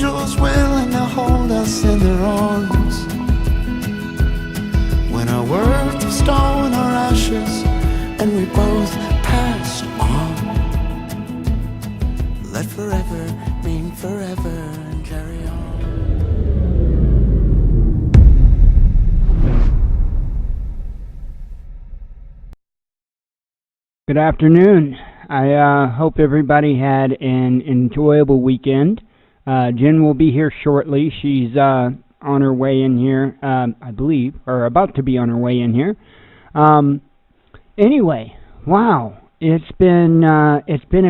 angels willing to hold us in their arms. When our worth of stone or ashes, and we both passed on. Let forever mean forever and carry on. Good afternoon. I hope everybody had an enjoyable weekend. Jen will be here shortly. She's on her way in here, I believe, or about to be on her way in here. Anyway, wow, it's been a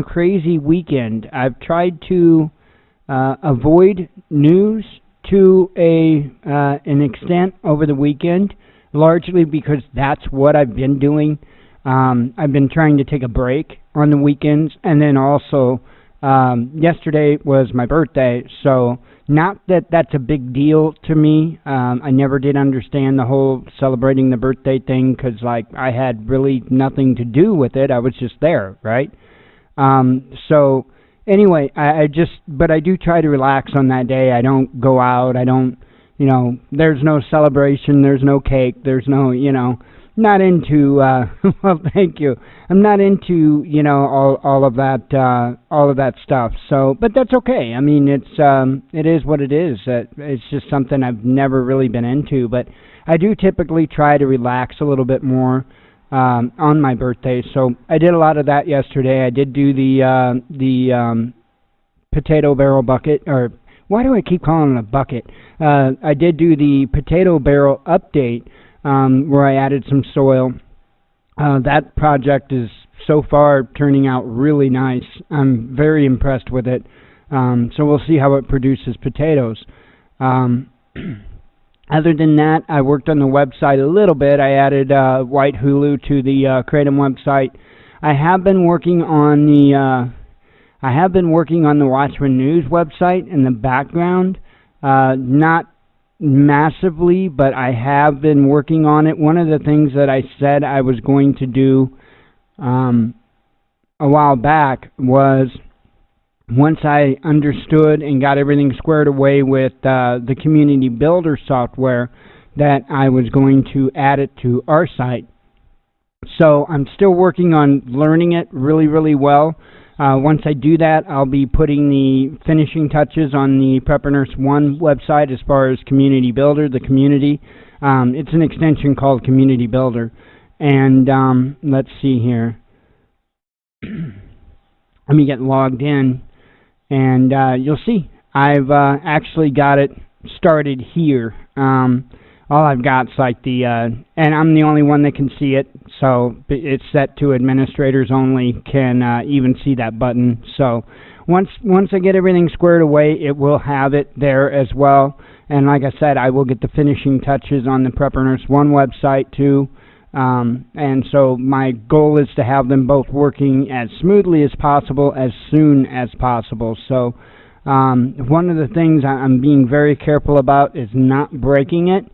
crazy weekend. I've tried to avoid news to an extent over the weekend, largely because that's what I've been doing. I've been trying to take a break on the weekends, and then also yesterday was my birthday, so not that that's a big deal to me. I never did understand the whole celebrating the birthday thing because, like, I had really nothing to do with it. I was just there, right? So anyway, but I do try to relax on that day. I don't go out. I don't, there's no celebration. There's no cake. There's no, not into well, thank you. I'm not into all of that stuff. So, but that's okay. I mean, it is what it is. It's just something I've never really been into. But I do typically try to relax a little bit more on my birthday. So I did a lot of that yesterday. I did do the potato barrel bucket, or why do I keep calling it a bucket? I did do the potato barrel update. Where I added some soil. That project is so far turning out really nice. I'm very impressed with it. So we'll see how it produces potatoes. Other than that, I worked on the website a little bit. I added white hulu to the Kratom website. I have been working on the Watchman News website in the background. Not massively, but I have been working on it. One of the things that I said I was going to do a while back was, once I understood and got everything squared away with the Community Builder software, that I was going to add it to our site. So I'm still working on learning it really, really well. Once I do that, I'll be putting the finishing touches on the Prepper Nurse 1 website as far as Community Builder, the community. It's an extension called Community Builder. And let's see here. Let me get logged in, and you'll see. I've actually got it started here. All I've got's like and I'm the only one that can see it, so it's set to administrators only can even see that button. So once I get everything squared away, it will have it there as well. And like I said, I will get the finishing touches on the Prepper Nurse 1 website too. And so my goal is to have them both working as smoothly as possible, as soon as possible. So one of the things I'm being very careful about is not breaking it.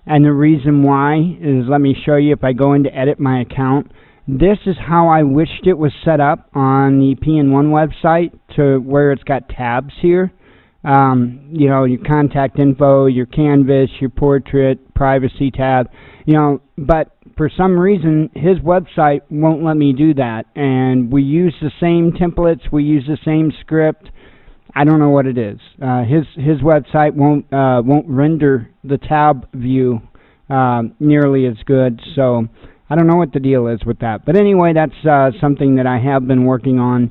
And the reason why is, let me show you. If I go in to edit my account, this is how I wished it was set up on the PN1 website, to where it's got tabs here. Your contact info, your canvas, your portrait, privacy tab, but for some reason his website won't let me do that. And we use the same templates, we use the same script. I don't know what it is. His website won't render the tab view nearly as good. So I don't know what the deal is with that. But anyway, that's something that I have been working on.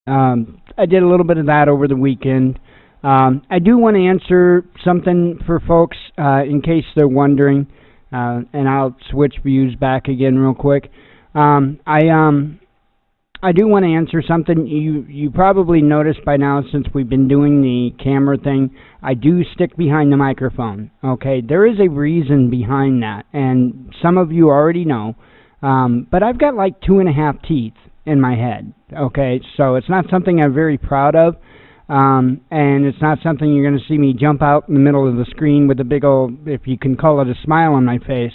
I did a little bit of that over the weekend. I do want to answer something for folks in case they're wondering, and I'll switch views back again real quick. I do want to answer something. You probably noticed by now, since we've been doing the camera thing, I do stick behind the microphone. Okay, there is a reason behind that, and some of you already know. But I've got like 2.5 teeth in my head. Okay, so it's not something I'm very proud of, and it's not something you're going to see me jump out in the middle of the screen with a big old, if you can call it, a smile on my face.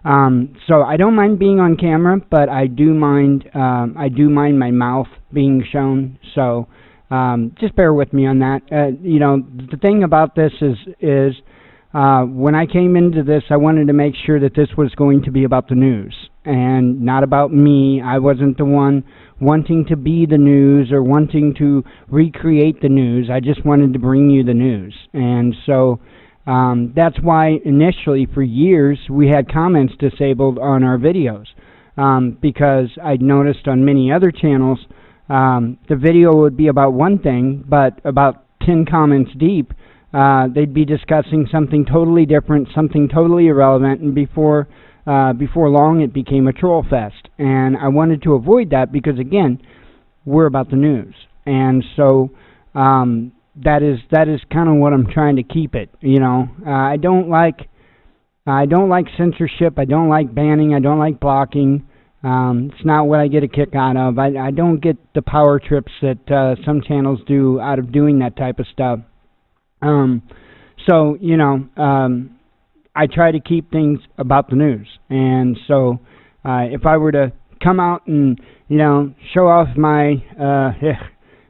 So I don't mind being on camera, but I do mind my mouth being shown. So just bear with me on that. The thing about this is when I came into this, I wanted to make sure that this was going to be about the news and not about me. I wasn't the one wanting to be the news or wanting to recreate the news. I just wanted to bring you the news. And so that's why initially for years we had comments disabled on our videos, because I'd noticed on many other channels the video would be about one thing, but about 10 comments deep they'd be discussing something totally different, something totally irrelevant, and before long it became a troll fest. And I wanted to avoid that because, again, we're about the news. And so that is kind of what I'm trying to keep it. I don't like censorship. I don't like banning. I don't like blocking. It's not what I get a kick out of. I don't get the power trips that some channels do out of doing that type of stuff. I try to keep things about the news. And so if I were to come out and, show off my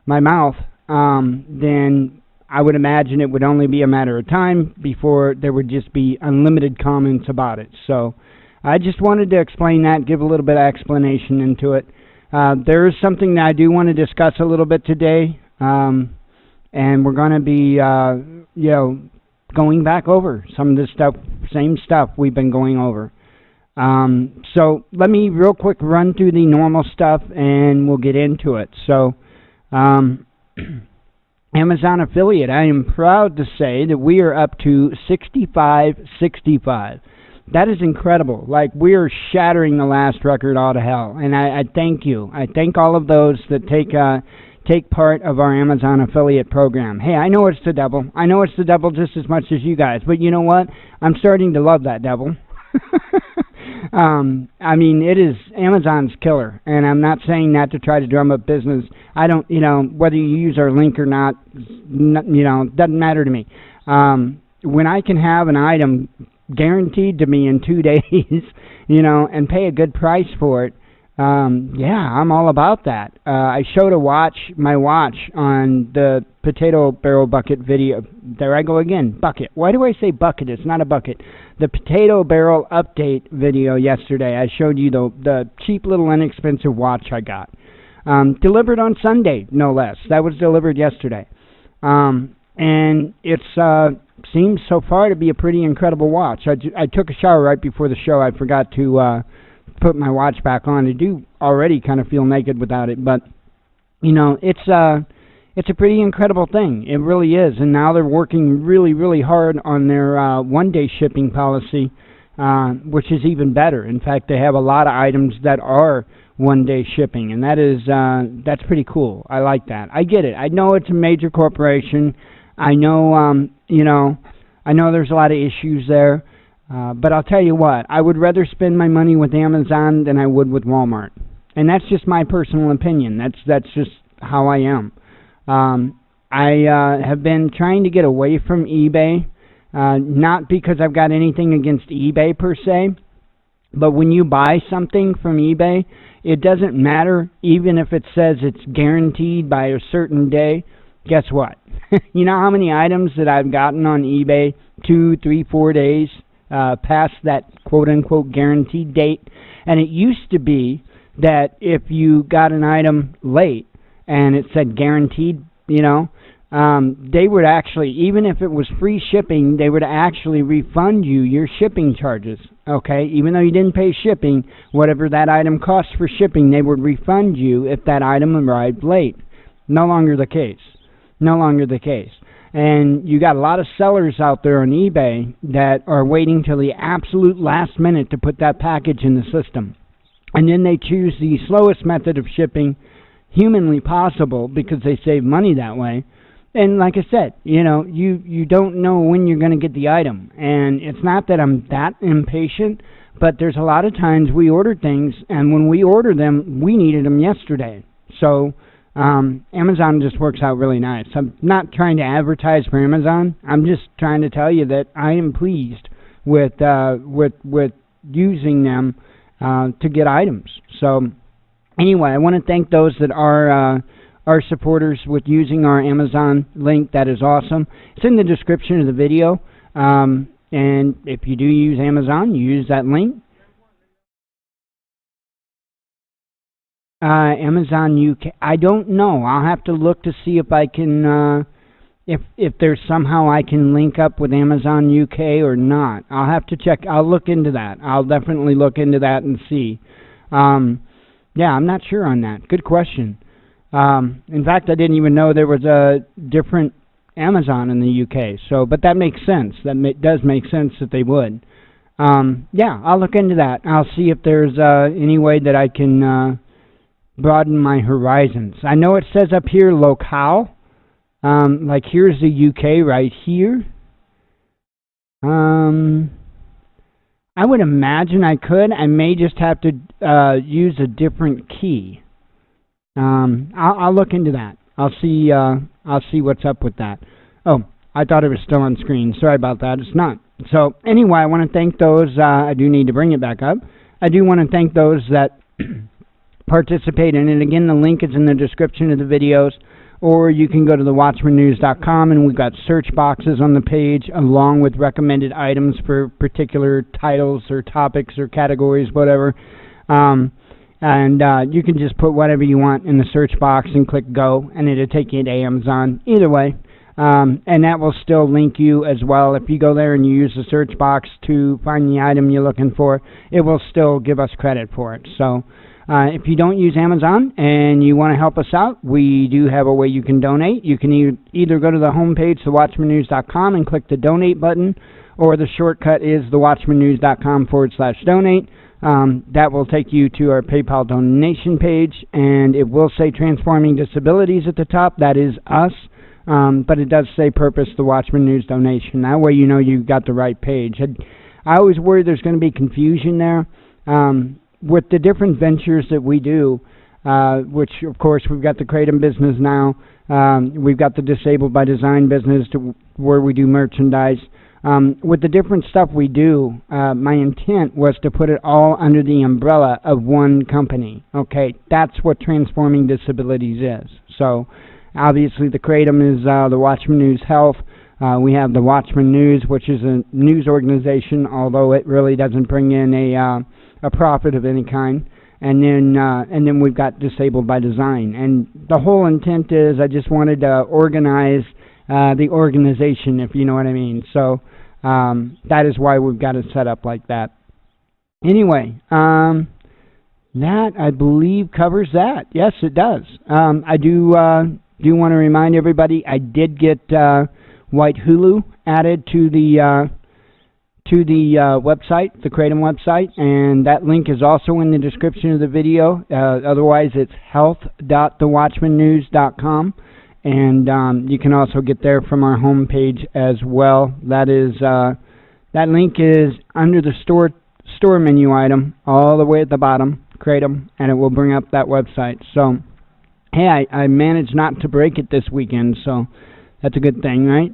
my mouth, then I would imagine it would only be a matter of time before there would just be unlimited comments about it. So I just wanted to explain that, give a little bit of explanation into it. There is something that I do want to discuss a little bit today, and we're going to be, going back over some of this stuff, same stuff we've been going over. So let me real quick run through the normal stuff, and we'll get into it. So Amazon affiliate, I am proud to say that we are up to 6565. That is incredible. Like, we are shattering the last record all to hell. And I thank you. I thank all of those that take part of our Amazon affiliate program. Hey, I know it's the devil. I know it's the devil just as much as you guys. But you know what? I'm starting to love that devil. It is Amazon's killer. And I'm not saying that to try to drum up business. I don't, whether you use our link or not, doesn't matter to me. When I can have an item guaranteed to me in 2 days, and pay a good price for it, I'm all about that. I showed my watch on the potato barrel bucket video. There I go again, bucket. Why do I say bucket? It's not a bucket. The potato barrel update video yesterday, I showed you the cheap little inexpensive watch I got. Delivered on Sunday, no less. That was delivered yesterday. And it's seems so far to be a pretty incredible watch. I took a shower right before the show. I forgot to put my watch back on. I do already kind of feel naked without it, but it's a pretty incredible thing. It really is. And now they're working really, really hard on their one-day shipping policy, which is even better. In fact, they have a lot of items that are one-day shipping, and that's pretty cool. I like that. I get it. I know it's a major corporation. I know, I know there's a lot of issues there, but I'll tell you what, I would rather spend my money with Amazon than I would with Walmart. And that's just my personal opinion. That's just how I am. I have been trying to get away from eBay, not because I've got anything against eBay per se, but when you buy something from eBay, it doesn't matter, even if it says it's guaranteed by a certain day. Guess what? You know how many items that I've gotten on eBay 2, 3, 4 days past that quote-unquote guaranteed date? And it used to be that if you got an item late and it said guaranteed, they would actually, even if it was free shipping, they would actually refund you your shipping charges, okay? Even though you didn't pay shipping, whatever that item cost for shipping, they would refund you if that item arrived late. No longer the case. No longer the case. And you got a lot of sellers out there on eBay that are waiting till the absolute last minute to put that package in the system. And then they choose the slowest method of shipping humanly possible because they save money that way. And like I said, you don't know when you're going to get the item. And it's not that I'm that impatient, but there's a lot of times we order things, and when we order them, we needed them yesterday. So Amazon just works out really nice. I'm not trying to advertise for Amazon. I'm just trying to tell you that I am pleased with using them to get items. So anyway, I want to thank those that are our supporters with using our Amazon link, that is awesome. It's in the description of the video. And if you do use Amazon, you use that link. Amazon UK. I don't know. I'll have to look to see if I can, if there's somehow I can link up with Amazon UK or not. I'll have to check. I'll look into that. I'll definitely look into that and see. Yeah, I'm not sure on that. Good question. In fact, I didn't even know there was a different Amazon in the UK. So, but that makes sense. That does make sense that they would. Yeah, I'll look into that. I'll see if there's any way that I can broaden my horizons. I know it says up here locale. Like here's the UK right here. I would imagine I could. I may just have to use a different key. I'll look into that. I'll see what's up with that. Oh, I thought it was still on screen. Sorry about that. It's not. So anyway, I want to thank those. I do need to bring it back up. I do want to thank those that participate in it. Again, the link is in the description of the videos, or you can go to thewatchmannews.com, and we've got search boxes on the page along with recommended items for particular titles or topics or categories, whatever. And you can just put whatever you want in the search box and click go, and it'll take you to Amazon. Either way. And that will still link you as well. If you go there and you use the search box to find the item you're looking for, it will still give us credit for it. So if you don't use Amazon and you want to help us out, we do have a way you can donate. You can either go to the homepage, thewatchmannews.com, and click the donate button, or the shortcut is thewatchmannews.com/donate. That will take you to our PayPal donation page, and it will say Transforming Disabilities at the top. That is us, but it does say Purpose the Watchman News donation. That way you know you got the right page. I always worry there's going to be confusion there. With the different ventures that we do, which of course we've got the Kratom business now, we've got the Disabled by Design business where we do merchandise. With the different stuff we do, my intent was to put it all under the umbrella of one company. Okay, that's what Transforming Disabilities is. So obviously the Kratom is the Watchman News Health. We have the Watchman News, which is a news organization, although it really doesn't bring in a profit of any kind. And then we've got Disabled by Design. And the whole intent is I just wanted to organize the organization, if you know what I mean. So that is why we've got it set up like that. Anyway, that I believe covers that. Yes, it does. I do want to remind everybody I did get White Hulu added to the website, the Kratom website, and that link is also in the description of the video. Otherwise, it's health.thewatchmannews.com, and you can also get there from our homepage as well. That is that link is under the store menu item, all the way at the bottom, Kratom, and it will bring up that website. So, hey, I managed not to break it this weekend, so that's a good thing, right?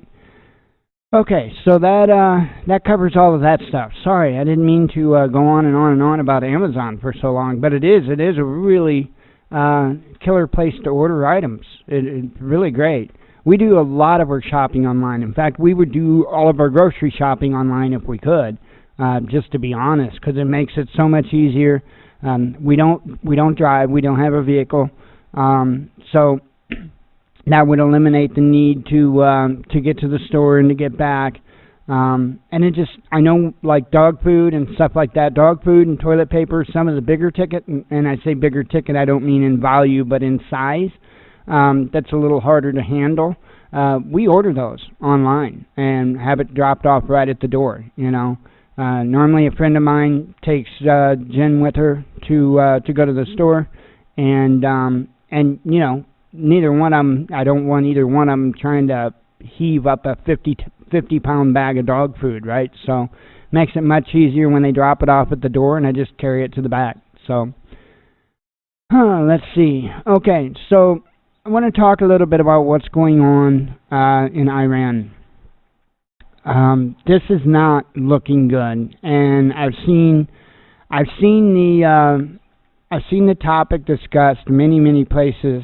Okay, so that covers all of that stuff. Sorry, I didn't mean to go on and on and on about Amazon for so long, but it is a really killer place to order items. It's really great. We do a lot of our shopping online. In fact, we would do all of our grocery shopping online if we could, just to be honest, because it makes it so much easier. We don't drive. We don't have a vehicle, so that would eliminate the need to get to the store and to get back. And it just, I know, like dog food and stuff like that, dog food and toilet paper, some of the bigger ticket, and I say bigger ticket, I don't mean in value, but in size, that's a little harder to handle. We order those online and have it dropped off right at the door, you know. Normally a friend of mine takes Jen with her to go to the store, and you know, neither one of them, I don't want either one of them trying to heave up a 50-pound bag of dog food, right? So makes it much easier when they drop it off at the door, and I just carry it to the back. So let's see. Okay, so I want to talk a little bit about what's going on in Iran. This is not looking good, and I've seen the topic discussed many places.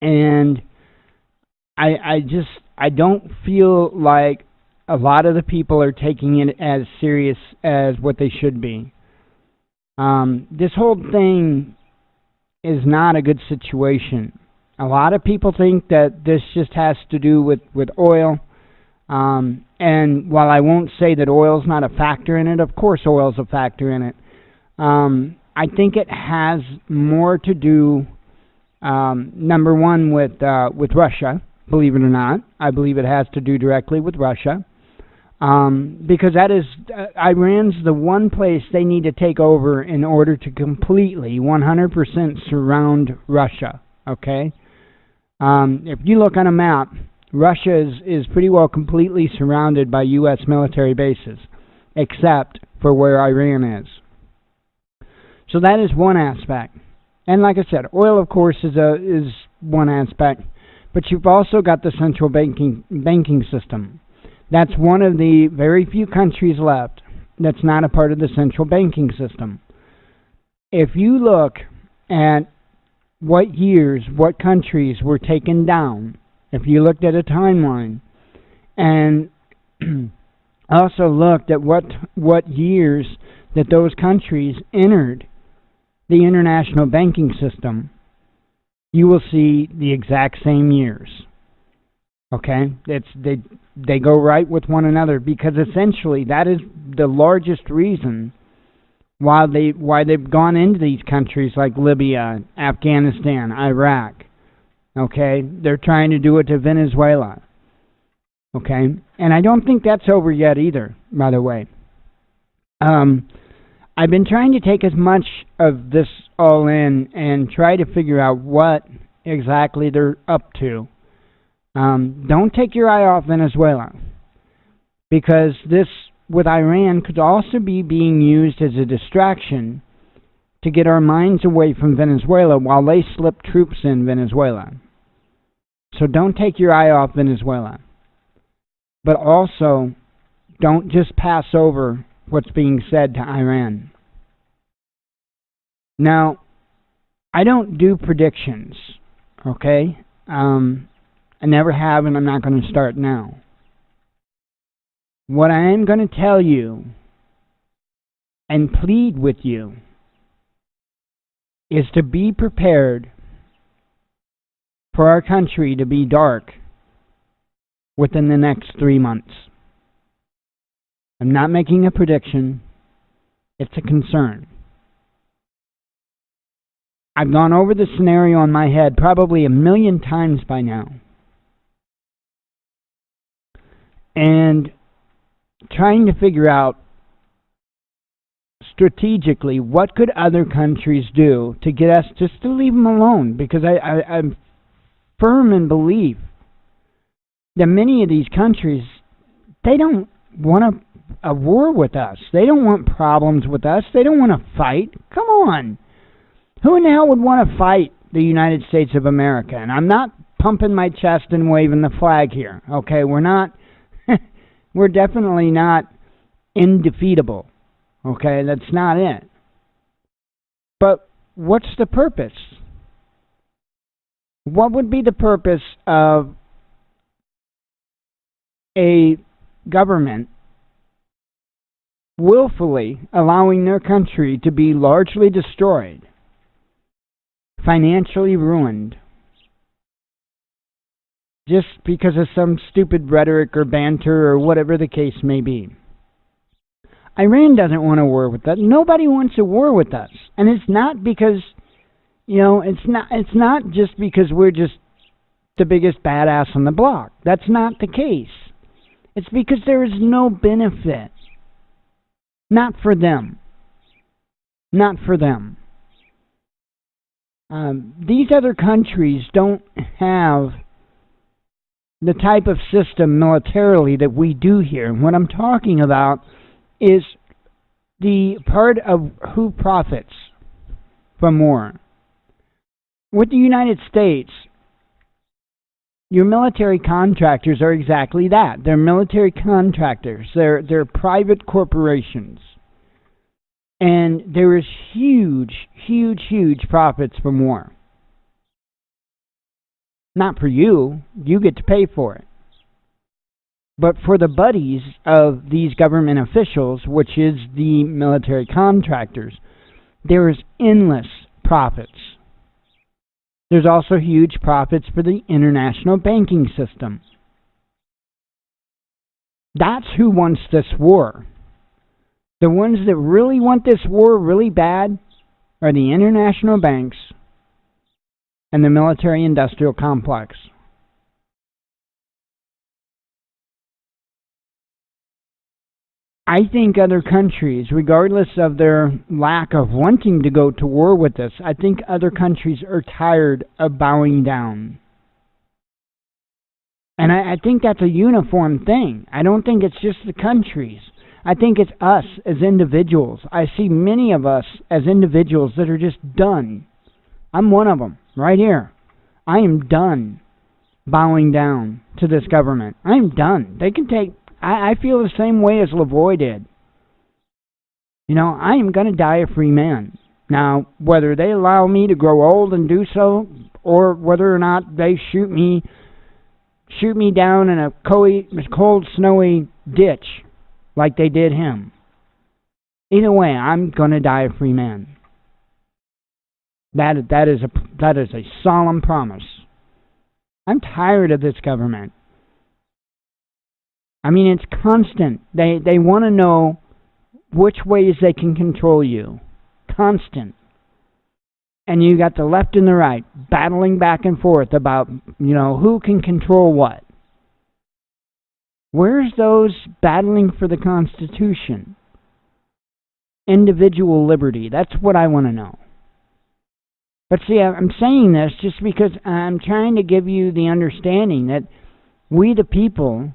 And I don't feel like a lot of the people are taking it as serious as what they should be. This whole thing is not a good situation. A lot of people think that this just has to do with oil. And while I won't say that oil's not a factor in it, of course oil's a factor in it. I think it has more to do, number one, with Russia. Believe it or not, I believe it has to do directly with Russia, because that is Iran's the one place they need to take over in order to completely 100% surround Russia. Okay, if you look on a map, Russia is pretty well completely surrounded by U.S. military bases, except for where Iran is. So that is one aspect. And like I said, oil, of course, is one aspect. But you've also got the central banking system. That's one of the very few countries left that's not a part of the central banking system. If you look at what years, what countries were taken down, if you looked at a timeline, and also looked at what years that those countries entered the international banking system, you will see the exact same years. Okay? They go right with one another, because essentially that is the largest reason why they've gone into these countries like Libya, Afghanistan, Iraq. Okay? They're trying to do it to Venezuela. Okay? And I don't think that's over yet either, by the way. I've been trying to take as much of this all in and try to figure out what exactly they're up to. Don't take your eye off Venezuela, because this with Iran could also be being used as a distraction to get our minds away from Venezuela while they slip troops in Venezuela. So don't take your eye off Venezuela. But also, don't just pass over what's being said to Iran. Now, I don't do predictions, okay? I never have, and I'm not going to start now. What I am going to tell you and plead with you is to be prepared for our country to be dark within the next 3 months. I'm not making a prediction. It's a concern. I've gone over the scenario in my head probably 1,000,000 times by now. And trying to figure out strategically what could other countries do to get us just to leave them alone. Because I'm firm in belief that many of these countries, they don't want a war with us. They don't want problems with us. They don't want to fight. Come on. Who in the hell would want to fight the United States of America? And I'm not pumping my chest and waving the flag here. Okay, we're definitely not indefeatable. Okay, that's not it. But what's the purpose? What would be the purpose of a government willfully allowing their country to be largely destroyed, financially ruined, just because of some stupid rhetoric or banter or whatever the case may be? Iran doesn't want a war with us. Nobody wants a war with us. And it's not because, it's not just because we're just the biggest badass on the block. That's not the case. It's because there is no benefit. Not for them. Not for them. These other countries don't have the type of system militarily that we do here. And what I'm talking about is the part of who profits from war. With the United States, your military contractors are exactly that. They're military contractors. They're private corporations. And there is huge, huge, huge profits from war. Not for you. You get to pay for it. But for the buddies of these government officials, which is the military contractors, there is endless profits. There's also huge profits for the international banking system. That's who wants this war. The ones that really want this war really bad are the international banks and the military-industrial complex. I think other countries, regardless of their lack of wanting to go to war with us, I think other countries are tired of bowing down. And I think that's a uniform thing. I don't think it's just the countries. I think it's us as individuals. I see many of us as individuals that are just done. I'm one of them, right here. I am done bowing down to this government. I am done. They can take... I feel the same way as Lavoie did. You know, I am going to die a free man. Now, whether they allow me to grow old and do so, or whether or not they shoot me down in a cold, snowy ditch like they did him. Either way, I'm going to die a free man. That is a solemn promise. I'm tired of this government. I mean, it's constant. They want to know which ways they can control you. Constant. And you got the left and the right battling back and forth about, who can control what. Where's those battling for the Constitution? Individual liberty. That's what I want to know. But see, I'm saying this just because I'm trying to give you the understanding that we the people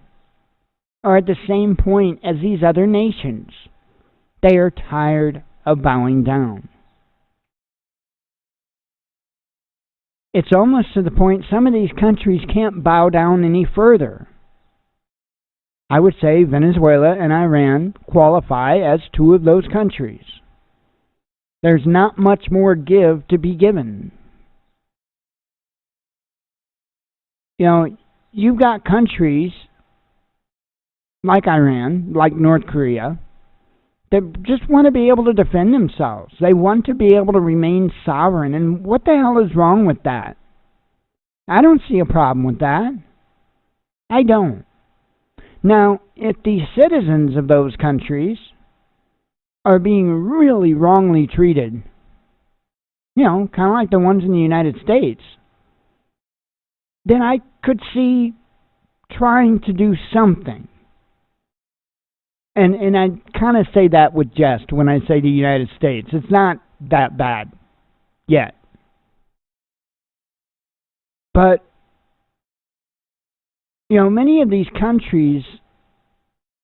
are at the same point as these other nations. They are tired of bowing down. It's almost to the point some of these countries can't bow down any further. I would say Venezuela and Iran qualify as two of those countries. There's not much more give to be given. You've got countries like Iran, like North Korea, that just want to be able to defend themselves. They want to be able to remain sovereign. And what the hell is wrong with that? I don't see a problem with that. I don't. Now, if the citizens of those countries are being really wrongly treated, kind of like the ones in the United States, then I could see trying to do something. And I kind of say that with jest when I say the United States. It's not that bad yet. But, many of these countries,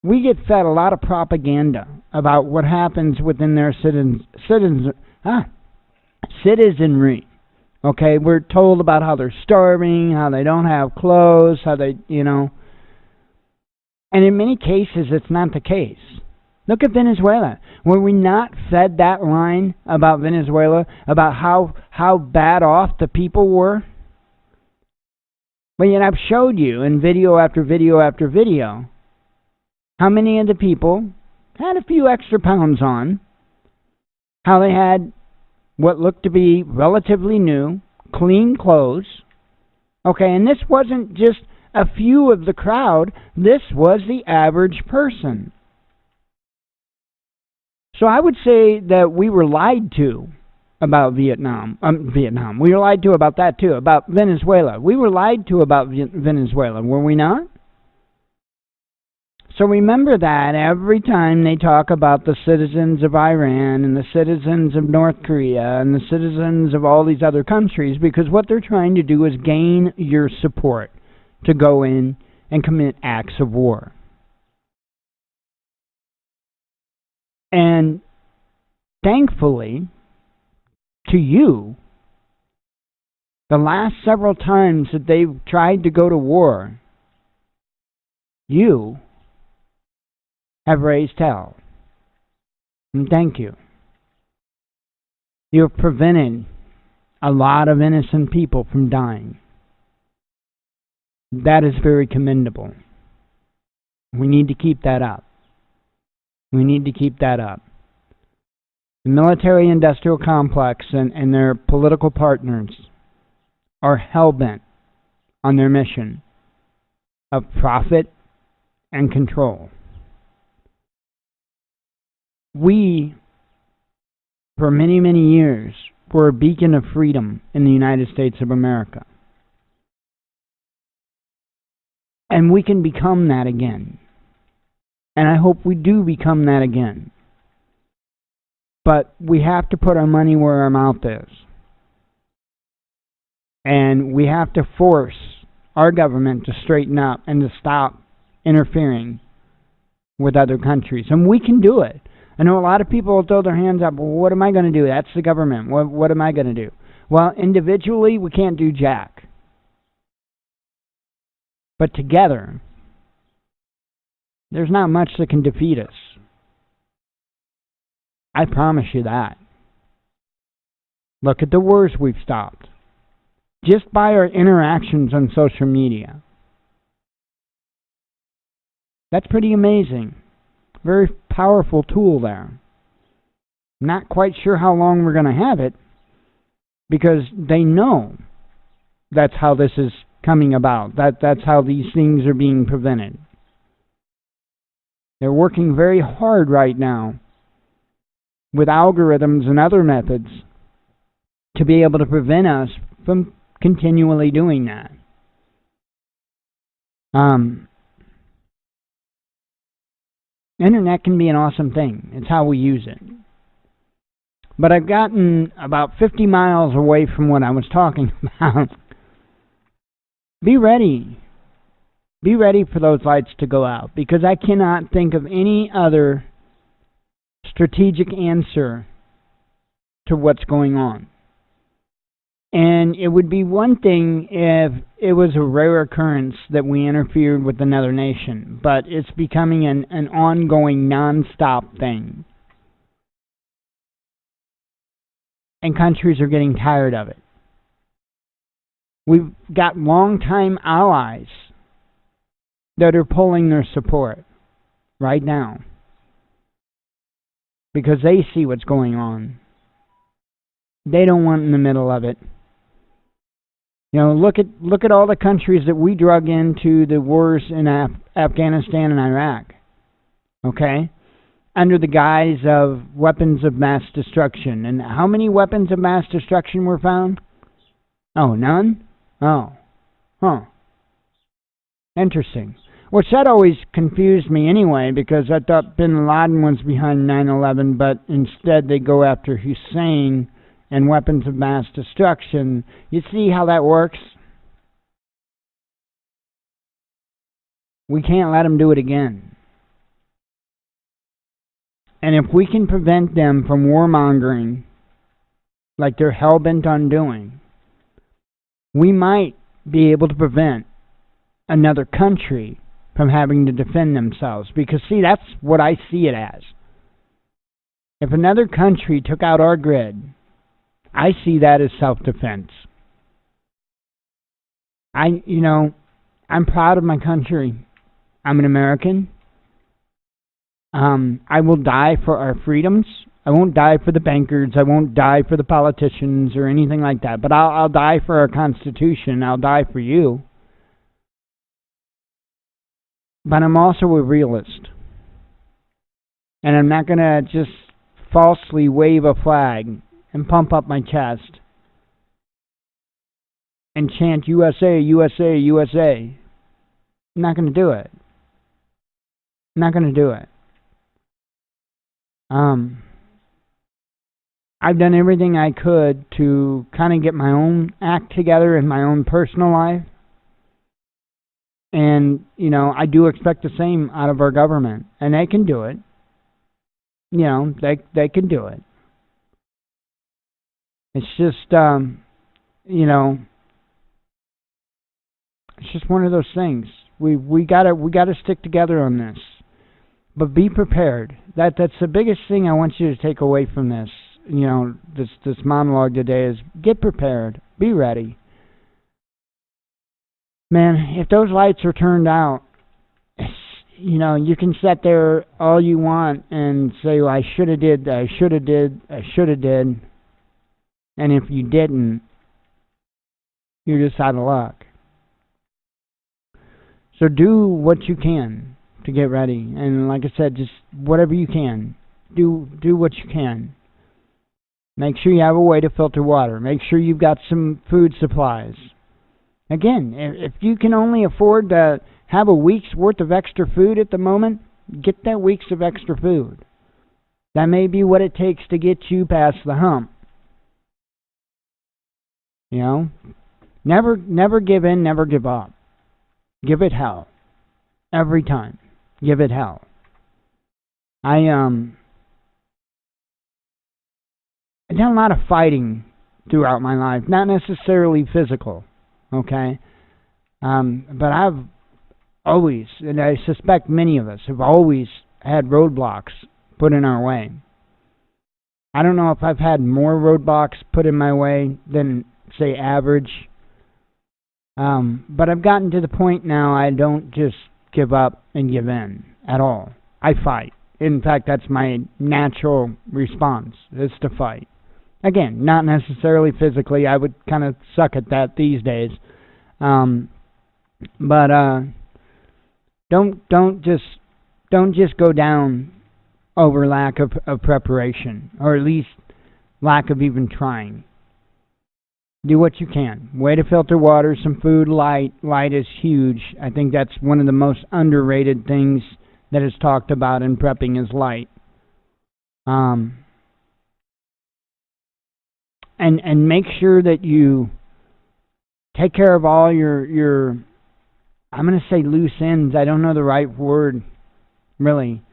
we get fed a lot of propaganda about what happens within their citizenry. Okay, we're told about how they're starving, how they don't have clothes, how they, And in many cases, it's not the case. Look at Venezuela. Were we not fed that line about Venezuela, about how bad off the people were? But yet I've showed you in video after video after video how many of the people had a few extra pounds on, how they had what looked to be relatively new, clean clothes. Okay, and this wasn't just a few of the crowd, this was the average person. So I would say that we were lied to about Vietnam. We were lied to about that too, about Venezuela. We were lied to about Venezuela, were we not? So remember that every time they talk about the citizens of Iran and the citizens of North Korea and the citizens of all these other countries, because what they're trying to do is gain your support to go in and commit acts of war. And thankfully, to you, the last several times that they've tried to go to war, you have raised hell. And thank you. You have prevented a lot of innocent people from dying. That is very commendable. We need to keep that up. We need to keep that up. The military-industrial complex and their political partners are hell-bent on their mission of profit and control. We, for many, many years, were a beacon of freedom in the United States of America. And we can become that again. And I hope we do become that again. But we have to put our money where our mouth is. And we have to force our government to straighten up and to stop interfering with other countries. And we can do it. I know a lot of people will throw their hands up. Well, what am I going to do? That's the government. What am I going to do? Well, individually, we can't do jack. But together, there's not much that can defeat us. I promise you that. Look at the wars we've stopped. Just by our interactions on social media. That's pretty amazing. Very powerful tool there. Not quite sure how long we're going to have it, because they know that's how this is coming about. That's how these things are being prevented. They're working very hard right now with algorithms and other methods to be able to prevent us from continually doing that. Internet can be an awesome thing. It's how we use it. But I've gotten about 50 miles away from what I was talking about. Be ready. Be ready for those lights to go out, because I cannot think of any other strategic answer to what's going on. And it would be one thing if it was a rare occurrence that we interfered with another nation, but it's becoming an ongoing, non-stop thing. And countries are getting tired of it. We've got longtime allies that are pulling their support right now because they see what's going on. They don't want in the middle of it. You know, look at all the countries that we drug into the wars in Afghanistan and Iraq. Okay? Under the guise of weapons of mass destruction. And how many weapons of mass destruction were found? Oh, none? Oh. Huh. Interesting. Which that always confused me anyway, because I thought bin Laden was behind 9/11, but instead they go after Hussein and weapons of mass destruction. You see how that works? We can't let them do it again. And if we can prevent them from warmongering, like they're hell-bent on doing, we might be able to prevent another country from having to defend themselves. Because, see, that's what I see it as. If another country took out our grid, I see that as self-defense. I'm proud of my country. I'm an American. I will die for our freedoms. I won't die for the bankers. I won't die for the politicians or anything like that. But I'll die for our Constitution. I'll die for you. But I'm also a realist. And I'm not going to just falsely wave a flag and pump up my chest and chant USA, USA, USA. I'm not going to do it. I'm not going to do it. I've done everything I could to kind of get my own act together in my own personal life. And, I do expect the same out of our government. And they can do it. They can do it. It's just, it's just one of those things. We gotta stick together on this. But be prepared. That's the biggest thing I want you to take away from this. This monologue today is get prepared. Be ready. Man, if those lights are turned out, you know, you can sit there all you want and say, well, I should have did, I should have did, I should have did. And if you didn't, you're just out of luck. So do what you can to get ready. And like I said, just whatever you can. Do what you can. Make sure you have a way to filter water. Make sure you've got some food supplies. Again, if you can only afford to have a week's worth of extra food at the moment, get that week's of extra food. That may be what it takes to get you past the hump. You know? Never give in, never give up. Give it hell. Every time. Give it hell. I've done a lot of fighting throughout my life. Not necessarily physical. Okay? But I've always, and I suspect many of us, have always had roadblocks put in our way. I don't know if I've had more roadblocks put in my way than, say, average. But I've gotten to the point now I don't just give up and give in at all. I fight. In fact, that's my natural response, is to fight. Again, not necessarily physically. I would kind of suck at that these days. But don't just go down over lack of preparation, or at least lack of even trying. Do what you can. Way to filter water, some food, light. Light is huge. I think that's one of the most underrated things that is talked about in prepping is light. And make sure that you take care of all your I'm going to say loose ends. I don't know the right word, really.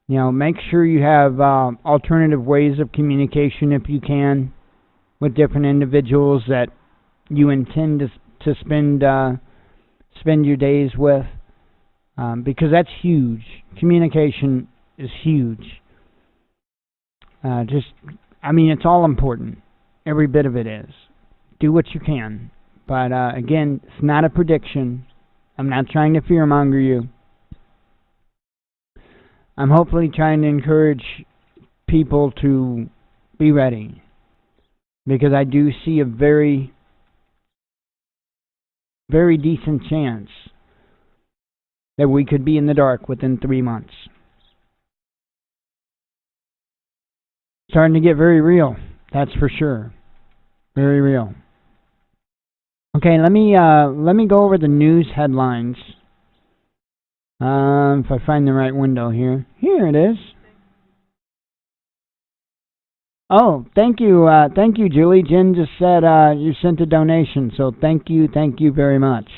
You know, make sure you have alternative ways of communication if you can with different individuals that you intend to spend your days with, because that's huge. Communication is huge. It's all important. Every bit of it is. Do what you can. But again, it's not a prediction. I'm not trying to fearmonger you. I'm hopefully trying to encourage people to be ready. Because I do see a very, very decent chance that we could be in the dark within 3 months. Starting to get very real, that's for sure. Very real. Okay, let me go over the news headlines. If I find the right window here. Here it is. Oh, thank you, Julie. Jen just said you sent a donation, so thank you very much.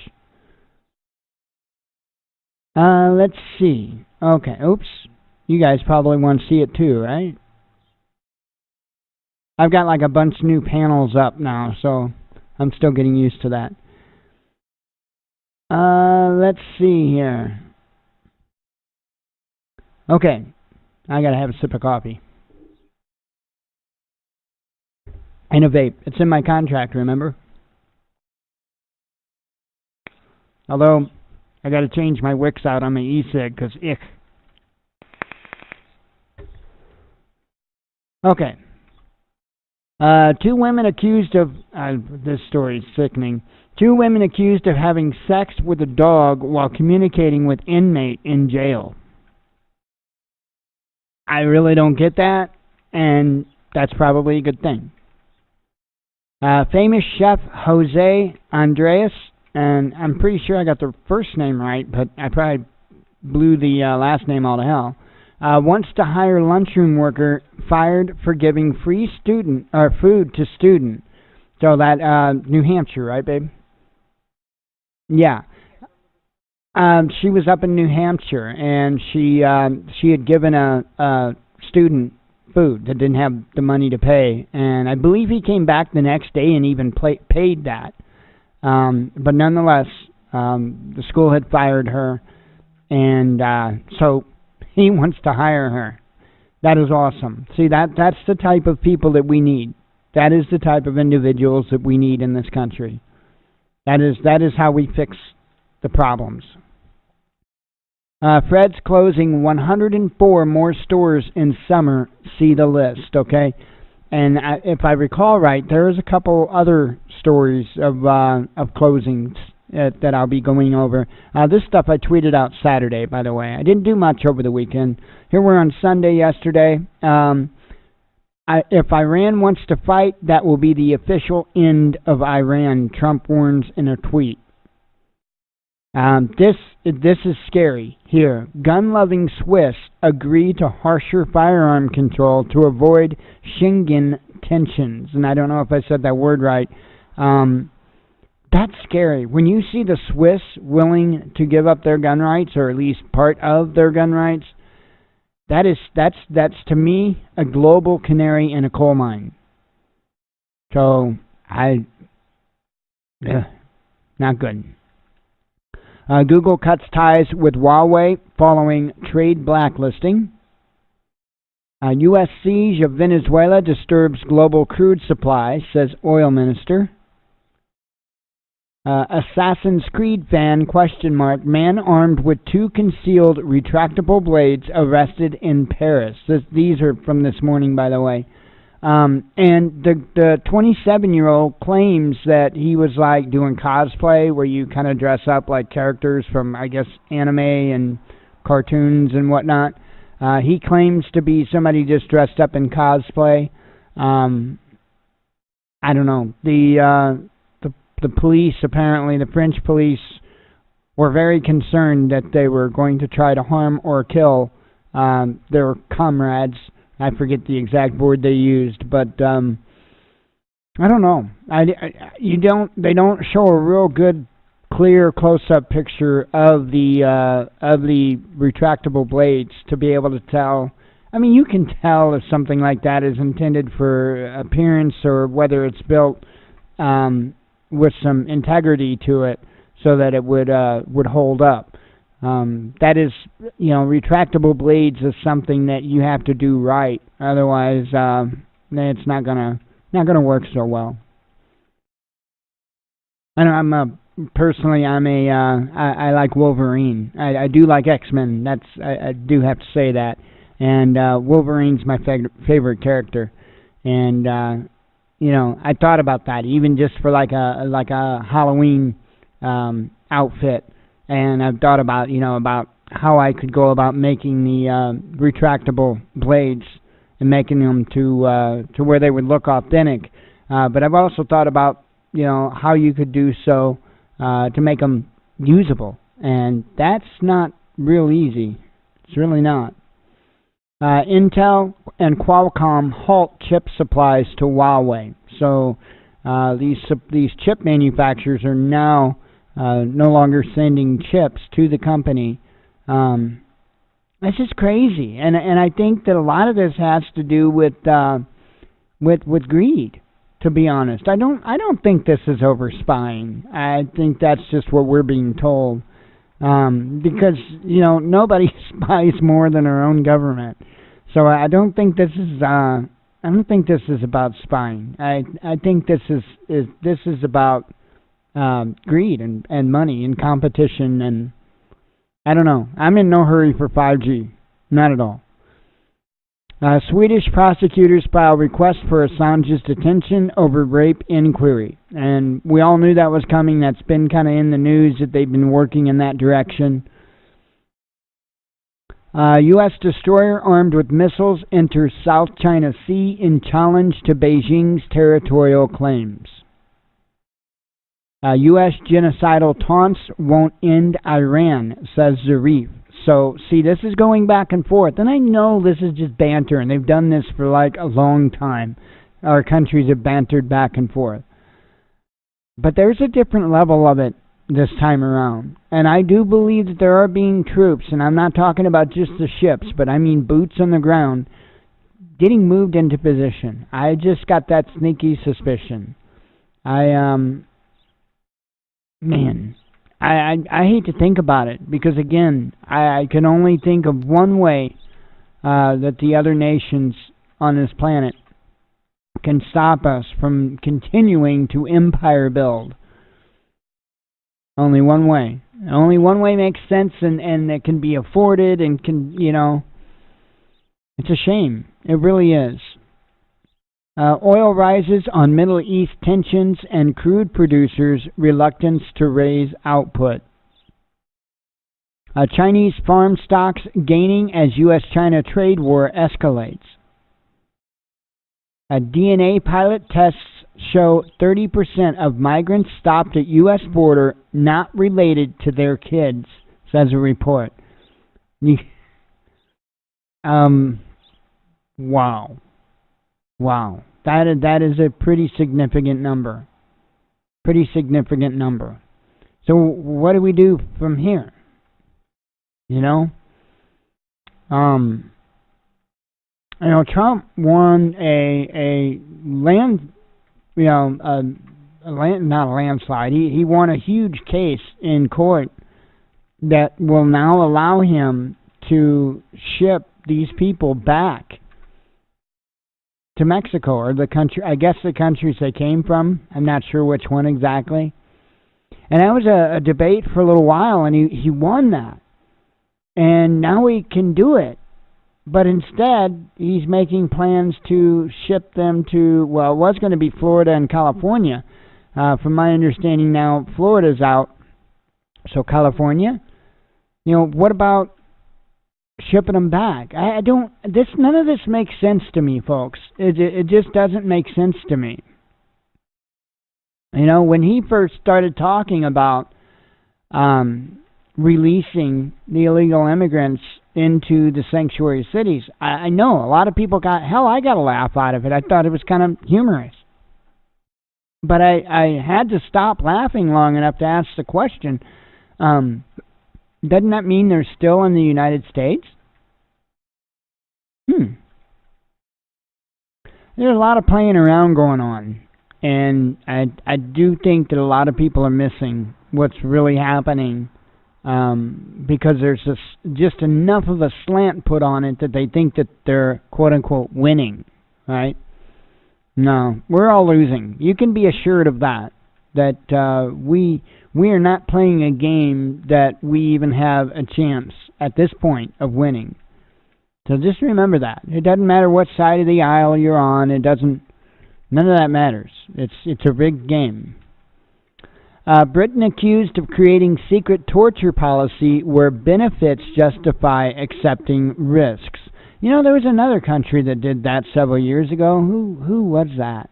Let's see. Okay, oops. You guys probably want to see it too, right? I've got like a bunch of new panels up now, so I'm still getting used to that. Let's see here. Okay, I gotta have a sip of coffee. And a vape. It's in my contract, remember? Although, I gotta change my wicks out on my e-cig, because ick. Okay. 2 women accused of... this story is sickening. 2 women accused of having sex with a dog while communicating with inmate in jail. I really don't get that, and that's probably a good thing. Famous chef Jose Andres, and I'm pretty sure I got the first name right, but I probably blew the last name all to hell, wants to hire lunchroom worker fired for giving free food to student. So that New Hampshire, right, babe? Yeah. She was up in New Hampshire, and she had given a student food that didn't have the money to pay, and I believe he came back the next day and even paid that. But nonetheless, the school had fired her, and so he wants to hire her. That is awesome. See, that's the type of people that we need. That is the type of individuals that we need in this country. That is how we fix the problems. Fred's closing 104 more stores in summer. See the list, okay? And if I recall right, there's a couple other stories of closings that I'll be going over. This stuff I tweeted out Saturday, by the way. I didn't do much over the weekend. Here we're on Sunday yesterday. If Iran wants to fight, that will be the official end of Iran, Trump warns in a tweet. This is scary. Here, gun-loving Swiss agree to harsher firearm control to avoid Schengen tensions. And I don't know if I said that word right. That's scary. When you see the Swiss willing to give up their gun rights, or at least part of their gun rights, that's to me a global canary in a coal mine. So not good. Google cuts ties with Huawei following trade blacklisting. U.S. siege of Venezuela disturbs global crude supply, says oil minister. Assassin's Creed fan, ? Man armed with 2 concealed retractable blades arrested in Paris. These are from this morning, by the way. And the 27-year-old claims that he was like doing cosplay, where you kind of dress up like characters from, I guess, anime and cartoons and whatnot. He claims to be somebody just dressed up in cosplay. I don't know. The police, apparently, the French police, were very concerned that they were going to try to harm or kill their comrades. I forget the exact word they used, but I don't know. They don't show a real good, clear close-up picture of the retractable blades to be able to tell. I mean, you can tell if something like that is intended for appearance or whether it's built with some integrity to it, so that it would hold up. That is, retractable blades is something that you have to do right. Otherwise, it's not gonna work so well. I know I like Wolverine. I do like X-Men. I do have to say that. And Wolverine's my favorite character. And I thought about that, even just for like a Halloween outfit. And I've thought about how I could go about making the retractable blades and making them to where they would look authentic. But I've also thought about how you could do so to make them usable, and that's not real easy. It's really not. Intel and Qualcomm halt chip supplies to Huawei. So these chip manufacturers are now no longer sending chips to the company. That's just crazy, and I think that a lot of this has to do with greed. To be honest, I don't think this is over spying. I think that's just what we're being told, because nobody spies more than our own government. So I don't think this is about spying. I think this is about greed and money and competition, and I don't know. I'm in no hurry for 5G, not at all. Swedish prosecutors file request for Assange's detention over rape inquiry, and we all knew that was coming. That's been kind of in the news that they've been working in that direction. U.S. destroyer armed with missiles enters South China Sea in challenge to Beijing's territorial claims. U.S. genocidal taunts won't end Iran, says Zarif. So, see, this is going back and forth, and I know this is just banter, and they've done this for like a long time. Our countries have bantered back and forth. But there's a different level of it this time around, and I do believe that there are being troops, and I'm not talking about just the ships, but I mean boots on the ground, getting moved into position. I just got that sneaky suspicion. I hate to think about it, because again, I can only think of one way that the other nations on this planet can stop us from continuing to empire build. Only one way, Only one way makes sense, and it can be afforded and can, it's a shame. It really is. Oil rises on Middle East tensions and crude producers' reluctance to raise output. Chinese farm stocks gaining as U.S.-China trade war escalates. DNA pilot tests show 30% of migrants stopped at U.S. border not related to their kids, says a report. Wow. Wow. That is a pretty significant number. Pretty significant number. So what do we do from here? Trump won a land, not a landslide. He won a huge case in court that will now allow him to ship these people back to Mexico, or the country, I guess the countries they came from. I'm not sure which one exactly. And that was a debate for a little while, and he won that. And now he can do it. But instead, he's making plans to ship them to, well, it was going to be Florida and California. From my understanding now, Florida's out. So California, what about shipping them back? None of this makes sense to me, folks. It just doesn't make sense to me. When he first started talking about releasing the illegal immigrants into the sanctuary cities, I know a lot of people I got a laugh out of it. I thought it was kind of humorous. But I had to stop laughing long enough to ask the question, doesn't that mean they're still in the United States? There's a lot of playing around going on. And I do think that a lot of people are missing what's really happening, because there's just enough of a slant put on it that they think that they're quote-unquote winning, right? No, we're all losing. You can be assured of that we are not playing a game that we even have a chance at this point of winning. So just remember that. It doesn't matter what side of the aisle you're on. None of that matters. It's a rigged game. Britain accused of creating secret torture policy where benefits justify accepting risks. There was another country that did that several years ago. Who was that?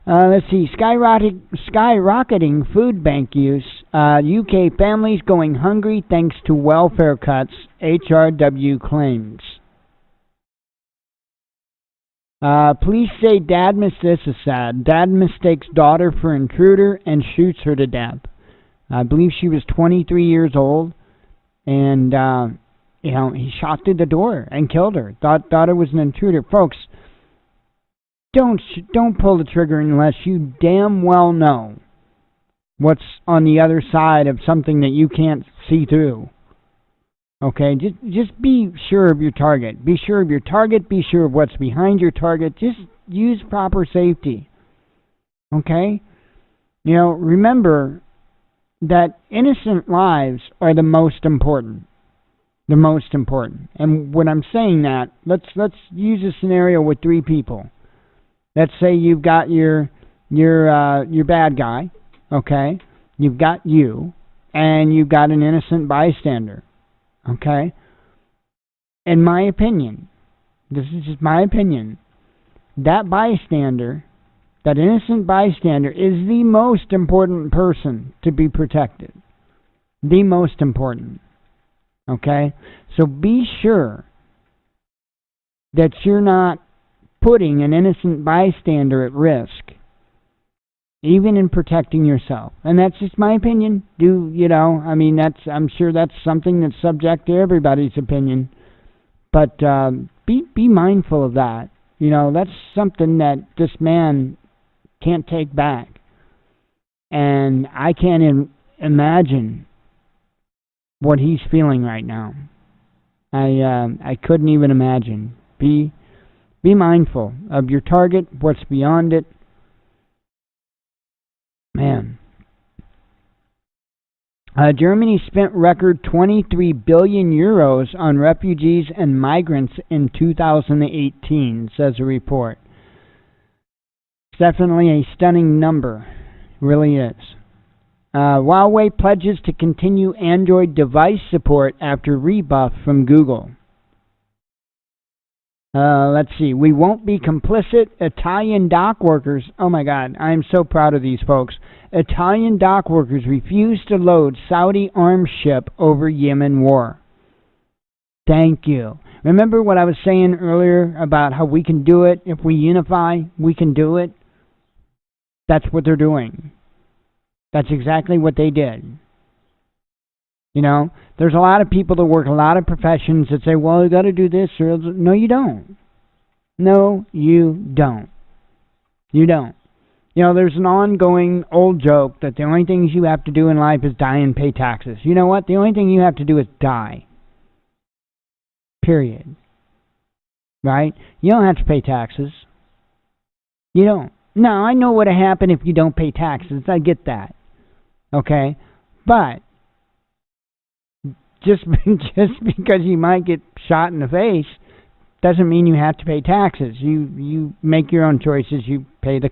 Let's see. Skyrocketing food bank use. UK families going hungry thanks to welfare cuts, HRW claims. Police say this is sad. Dad mistakes daughter for intruder and shoots her to death. I believe she was 23 years old, and he shot through the door and killed her. Thought it was an intruder. Folks, don't pull the trigger unless you damn well know what's on the other side of something that you can't see through. Okay, just be sure of your target. Be sure of your target. Be sure of what's behind your target. Just use proper safety. Okay? Remember that innocent lives are the most important. The most important. And when I'm saying that, let's use a scenario with three people. Let's say you've got your bad guy, okay? You've got you, and you've got an innocent bystander. Okay? In my opinion, this is just my opinion, that bystander, that innocent bystander, is the most important person to be protected. The most important. Okay? So be sure that you're not putting an innocent bystander at risk, even in protecting yourself. And that's just my opinion. I'm sure that's something that's subject to everybody's opinion. But be mindful of that. That's something that this man can't take back. And I can't imagine what he's feeling right now. I couldn't even imagine. Be mindful of your target, what's beyond it. Man, Germany spent record 23 billion euros on refugees and migrants in 2018, says a report. It's definitely a stunning number. It really is. Huawei pledges to continue Android device support after rebuff from Google. Let's see. We won't be complicit. Italian dock workers. Oh my God, I am so proud of these folks. Italian dock workers refuse to load Saudi arms ship over Yemen war. Thank you. Remember what I was saying earlier about how we can do it if we unify? We can do it. That's what they're doing. That's exactly what they did. You know, there's a lot of people that work a lot of professions that say, well, you got to do this. Or no, you don't. No, you don't. You don't. You know, there's an ongoing old joke that the only things you have to do in life is die and pay taxes. You know what? The only thing you have to do is die. Period. Right? You don't have to pay taxes. You don't. Now, I know what will happen if you don't pay taxes. I get that. Okay? But just because you might get shot in the face doesn't mean you have to pay taxes. You make your own choices. You pay the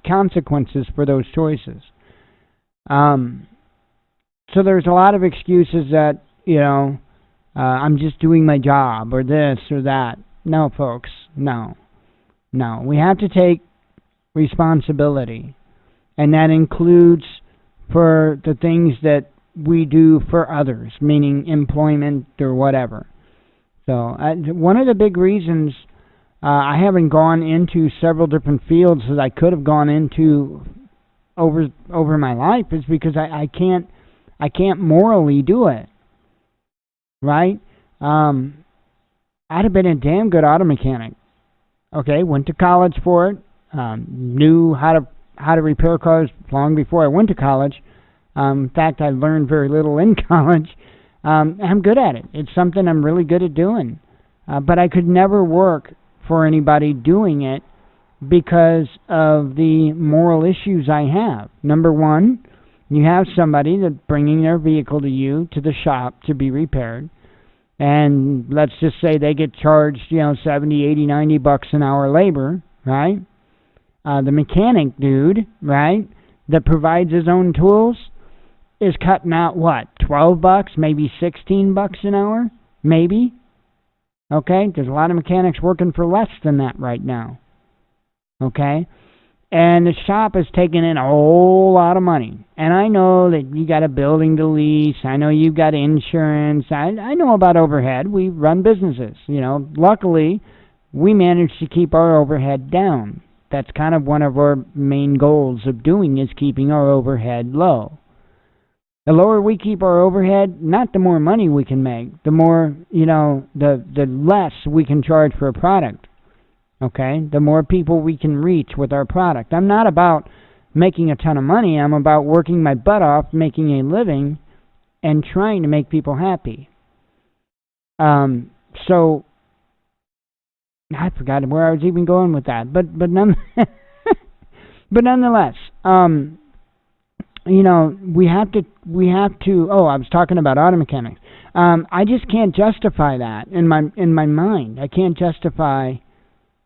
consequences for those choices. So there's a lot of excuses that, you know, I'm just doing my job or this or that. No, folks, no. No, we have to take responsibility, and that includes for the things that we do for others, meaning employment or whatever. So one of the big reasons I haven't gone into several different fields that I could have gone into over my life is because I can't morally do it. Right? I'd have been a damn good auto mechanic. Okay, went to college for it. Knew how to repair cars long before I went to college. In fact, I learned very little in college. I'm good at it. It's something I'm really good at doing. But I could never work for anybody doing it because of the moral issues I have. Number one, you have somebody that's bringing their vehicle to you, to the shop, to be repaired. And let's just say they get charged, you know, 70, 80, 90 bucks an hour labor, right? The mechanic dude, right, that provides his own tools is cutting out, what, 12 bucks, maybe 16 bucks an hour? Maybe. Okay? There's a lot of mechanics working for less than that right now. Okay? And the shop is taking in a whole lot of money. And I know that you got a building to lease. I know you've got insurance. I know about overhead. We run businesses, you know. Luckily, we managed to keep our overhead down. That's kind of one of our main goals of doing is keeping our overhead low. The lower we keep our overhead, not the more money we can make, the more, you know, the less we can charge for a product. Okay? The more people we can reach with our product. I'm not about making a ton of money. I'm about working my butt off, making a living, and trying to make people happy. So I forgot where I was even going with that, but nonetheless, you know, we have to. Oh, I was talking about auto mechanics. I just can't justify that in my mind. I can't justify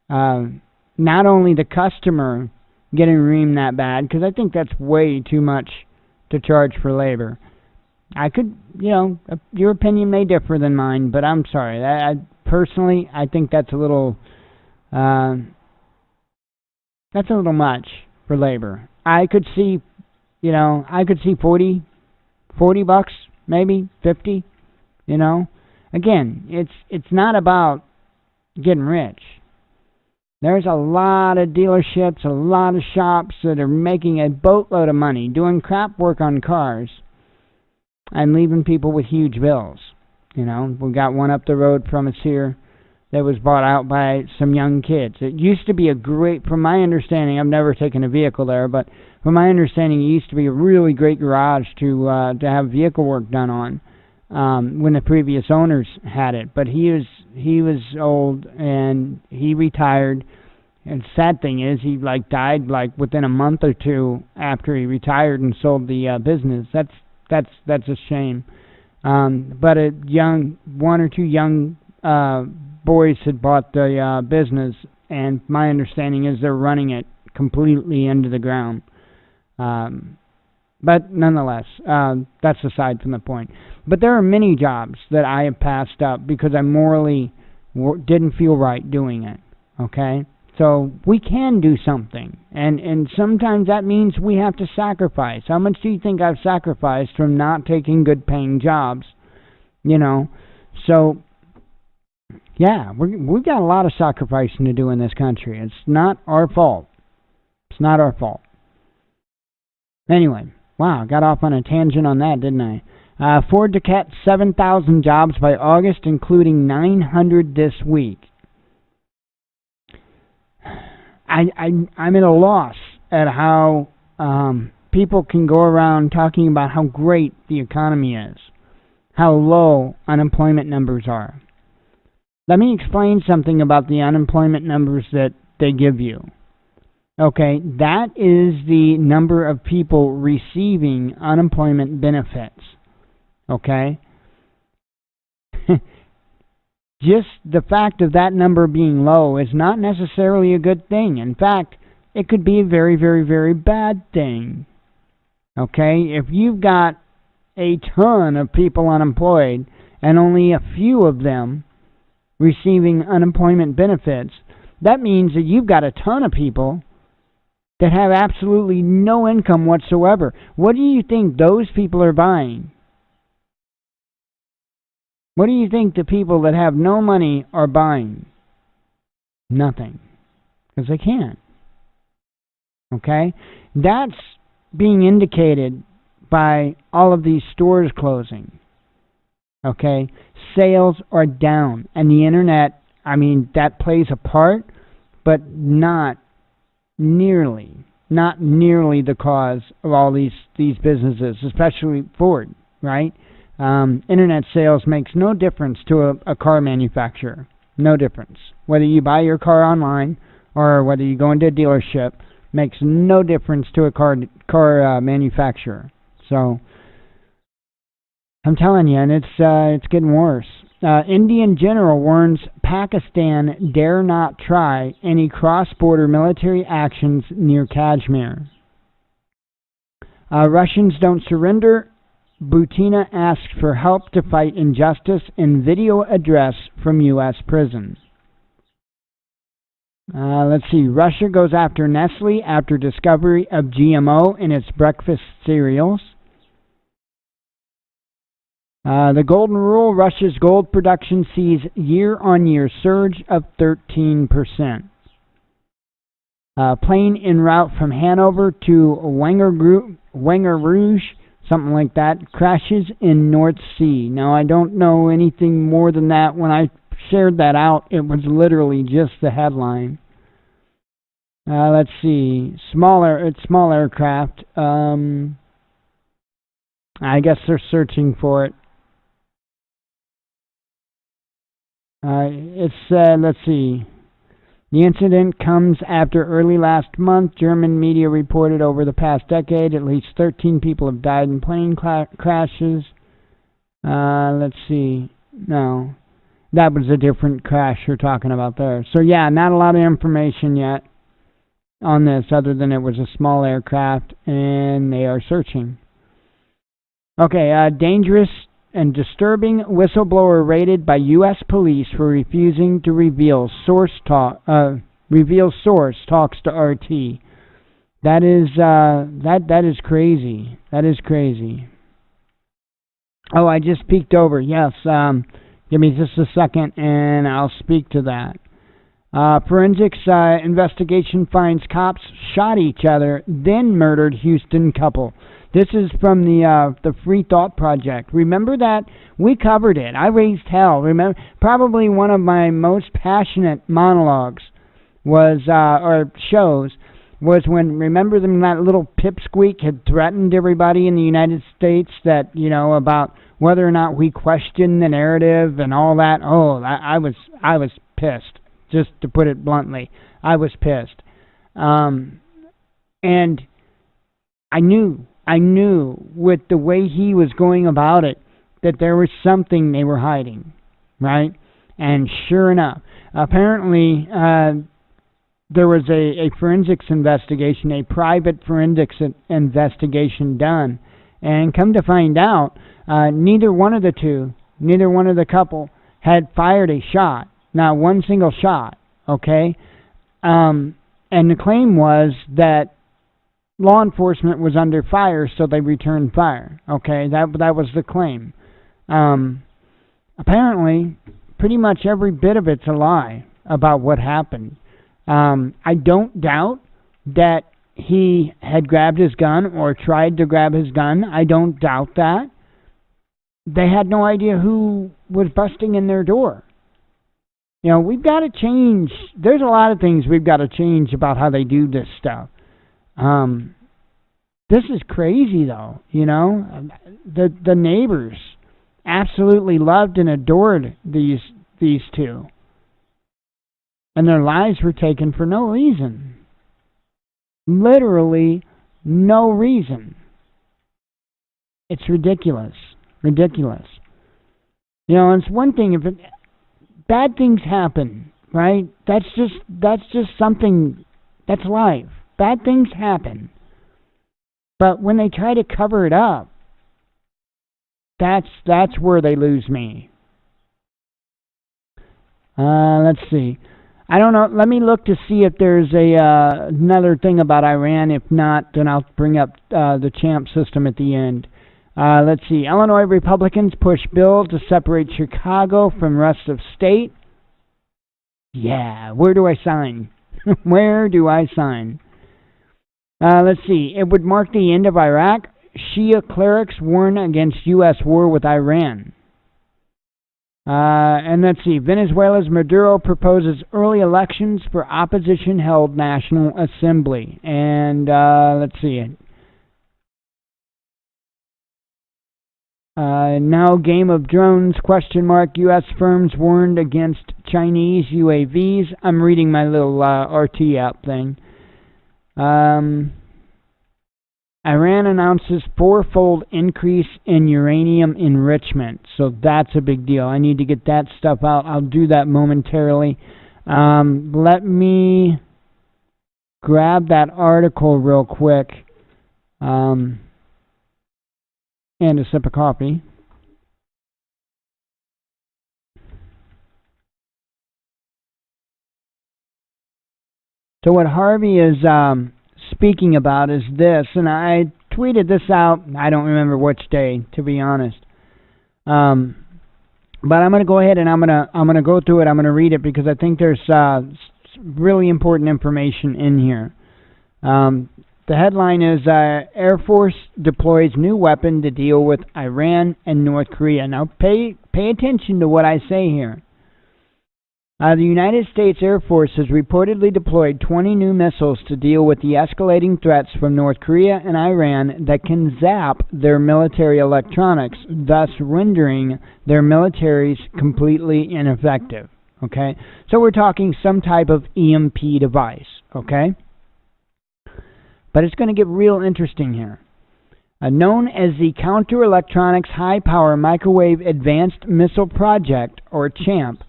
not only the customer getting reamed that bad, because I think that's way too much to charge for labor. I could, you know, your opinion may differ than mine, but I'm sorry. I personally, I think that's a little much for labor. I could see, you know, 40 bucks, maybe 50, you know. Again, it's not about getting rich. There's a lot of dealerships, a lot of shops that are making a boatload of money doing crap work on cars and leaving people with huge bills. You know, we got one up the road from us here that was bought out by some young kids. It used to be a great, from my understanding, I've never taken a vehicle there, but from my understanding, it used to be a really great garage to have vehicle work done on when the previous owners had it. But he was old and he retired. And sad thing is, he died within a month or two after he retired and sold the business. that's a shame. But one or two young boys had bought the business, and my understanding is they're running it completely into the ground. But nonetheless, that's aside from the point. But there are many jobs that I have passed up because I morally didn't feel right doing it. Okay? So we can do something. And sometimes that means we have to sacrifice. How much do you think I've sacrificed from not taking good paying jobs? You know? So, yeah, we've got a lot of sacrificing to do in this country. It's not our fault. It's not our fault. Anyway, wow, got off on a tangent on that, didn't I? Ford to cut 7,000 jobs by August, including 900 this week. I'm at a loss at how people can go around talking about how great the economy is, how low unemployment numbers are. Let me explain something about the unemployment numbers that they give you. Okay, that is the number of people receiving unemployment benefits. Okay? Just the fact of that number being low is not necessarily a good thing. In fact, it could be a very, very, very bad thing. Okay? If you've got a ton of people unemployed and only a few of them receiving unemployment benefits, that means that you've got a ton of people that have absolutely no income whatsoever. What do you think those people are buying? What do you think the people that have no money are buying? Nothing. Because they can't. Okay? That's being indicated by all of these stores closing. Okay? Sales are down. And the internet, I mean, that plays a part, but not nearly the cause of all these businesses, especially Ford, right? Internet sales makes no difference to a car manufacturer. No difference. Whether you buy your car online or whether you go into a dealership, makes no difference to a car manufacturer. So I'm telling you, and it's getting worse. Indian general warns Pakistan dare not try any cross-border military actions near Kashmir. Russians don't surrender. Butina asks for help to fight injustice in video address from U.S. prison. Let's see. Russia goes after Nestle after discovery of GMO in its breakfast cereals. The Golden Rule, Russia's gold production sees year-on-year surge of 13%. Plane en route from Hanover to Wenger Rouge, something like that, crashes in North Sea. Now, I don't know anything more than that. When I shared that out, it was literally just the headline. Let's see. Small aircraft. I guess they're searching for it. Let's see. The incident comes after early last month. German media reported over the past decade at least 13 people have died in plane crashes. Let's see. No. That was a different crash you're talking about there. So yeah, not a lot of information yet on this other than it was a small aircraft and they are searching. Okay, dangerous and disturbing whistleblower raided by U.S. police for refusing to reveal source talks to RT. That is crazy. That is crazy. Oh, I just peeked over. Yes, give me just a second and I'll speak to that. Forensics investigation finds cops shot each other, then murdered Houston couple. This is from the Free Thought Project. Remember that? We covered it. I raised hell. Remember, probably one of my most passionate monologues was, or shows, was when, remember when that little pipsqueak had threatened everybody in the United States that, you know, about whether or not we question the narrative and all that? Oh, I was pissed, just to put it bluntly. I was pissed. And I knew I knew with the way he was going about it that there was something they were hiding, right? And sure enough, apparently there was a forensics investigation, a private forensics investigation done, and come to find out, neither one of the couple had fired a shot, not one single shot, okay? And the claim was that law enforcement was under fire, so they returned fire, okay? That was the claim. Apparently, pretty much every bit of it's a lie about what happened. I don't doubt that he had grabbed his gun or tried to grab his gun. I don't doubt that. They had no idea who was busting in their door. You know, we've got to change. There's a lot of things we've got to change about how they do this stuff. This is crazy, though, you know. The neighbors absolutely loved and adored these two. And their lives were taken for no reason. Literally no reason. It's ridiculous. Ridiculous. You know, it's one thing if bad things happen, right? That's just something, that's life. Bad things happen. But when they try to cover it up, that's where they lose me. Let's see. I don't know. Let me look to see if there's another thing about Iran. If not, then I'll bring up the champ system at the end. Let's see. Illinois Republicans push bill to separate Chicago from rest of state. Yeah, where do I sign? Where do I sign? Let's see. It would mark the end of Iraq. Shia clerics warn against U.S. war with Iran. And let's see. Venezuela's Maduro proposes early elections for opposition-held National Assembly. And let's see. Now Game of Drones, ? U.S. firms warned against Chinese UAVs. I'm reading my little RT app thing. Iran announces 4-fold increase in uranium enrichment. So that's a big deal. I need to get that stuff out. I'll do that momentarily. Let me grab that article real quick. And a sip of coffee. So what Harvey is speaking about is this, and I tweeted this out, I don't remember which day, to be honest. But I'm going to go ahead and I'm going to go through it. I'm going to read it because I think there's really important information in here. The headline is Air Force deploys new weapon to deal with Iran and North Korea. Now pay attention to what I say here. The United States Air Force has reportedly deployed 20 new missiles to deal with the escalating threats from North Korea and Iran that can zap their military electronics, thus rendering their militaries completely ineffective. Okay? So we're talking some type of EMP device. Okay? But it's going to get real interesting here. Known as the Counter-Electronics High-Power Microwave Advanced Missile Project, or CHAMP,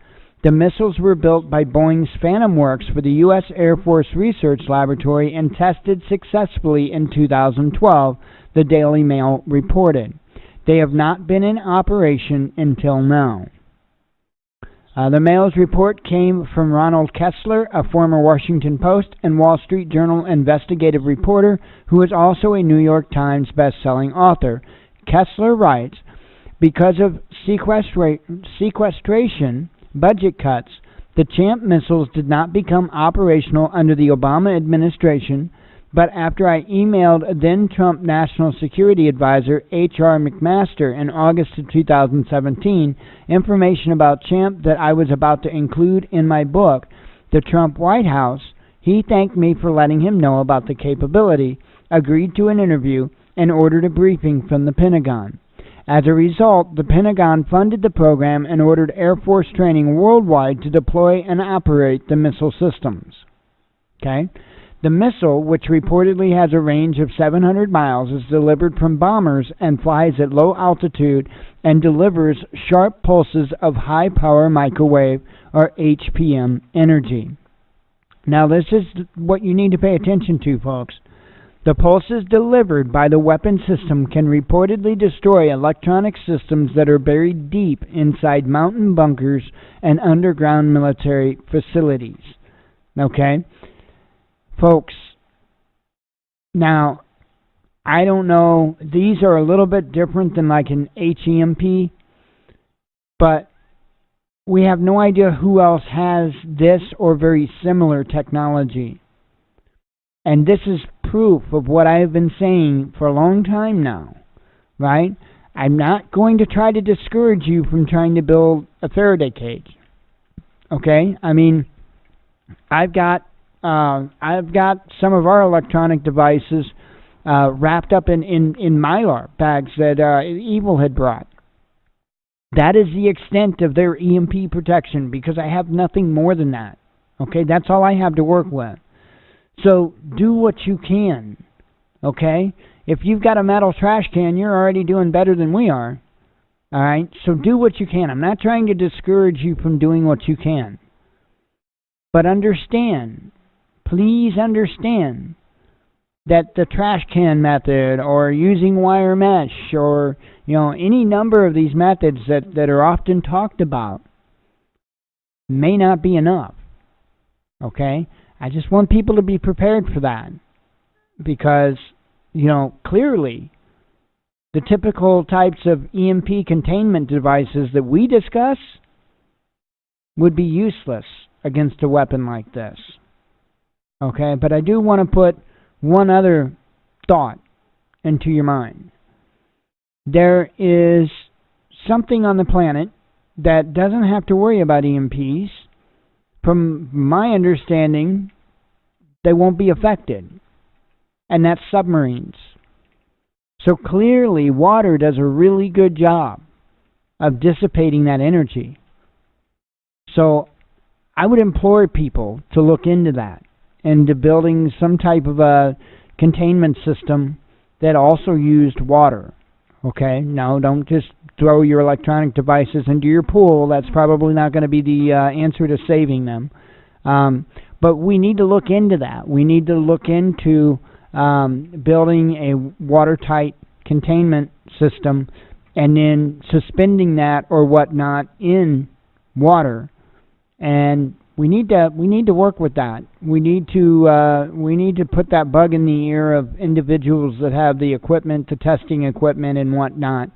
the missiles were built by Boeing's Phantom Works for the U.S. Air Force Research Laboratory and tested successfully in 2012, the Daily Mail reported. They have not been in operation until now. The Mail's report came from Ronald Kessler, a former Washington Post and Wall Street Journal investigative reporter who is also a New York Times best-selling author. Kessler writes, because of sequestration, budget cuts, the CHAMP missiles did not become operational under the Obama administration, but after I emailed then-Trump National Security Advisor H.R. McMaster in August of 2017 information about CHAMP that I was about to include in my book, The Trump White House, he thanked me for letting him know about the capability, agreed to an interview, and ordered a briefing from the Pentagon. As a result, the Pentagon funded the program and ordered Air Force training worldwide to deploy and operate the missile systems. Okay? The missile, which reportedly has a range of 700 miles, is delivered from bombers and flies at low altitude and delivers sharp pulses of high-power microwave or HPM energy. Now, this is what you need to pay attention to, folks. The pulses delivered by the weapon system can reportedly destroy electronic systems that are buried deep inside mountain bunkers and underground military facilities. Okay? Folks, now, I don't know, these are a little bit different than like an HEMP, but we have no idea who else has this or very similar technology. And this is proof of what I have been saying for a long time now, right? I'm not going to try to discourage you from trying to build a Faraday cage, okay? I mean, I've got some of our electronic devices wrapped up in Mylar bags that Evil had brought. That is the extent of their EMP protection because I have nothing more than that. Okay, that's all I have to work with. So do what you can. Okay? If you've got a metal trash can, you're already doing better than we are. All right? So do what you can. I'm not trying to discourage you from doing what you can. But understand, please understand, that the trash can method or using wire mesh or any number of these methods that are often talked about may not be enough. Okay? I just want people to be prepared for that because, clearly the typical types of EMP containment devices that we discuss would be useless against a weapon like this. Okay? But I do want to put one other thought into your mind. There is something on the planet that doesn't have to worry about EMPs. From my understanding, they won't be affected, and that's submarines. So clearly, water does a really good job of dissipating that energy. So I would implore people to look into that and to building some type of a containment system that also used water. Okay? No, don't just throw your electronic devices into your pool. That's probably not going to be the answer to saving them. But we need to look into that. We need to look into building a watertight containment system and then suspending that or whatnot in water. And we need to work with that. We need to put that bug in the ear of individuals that have the equipment, the testing equipment and whatnot,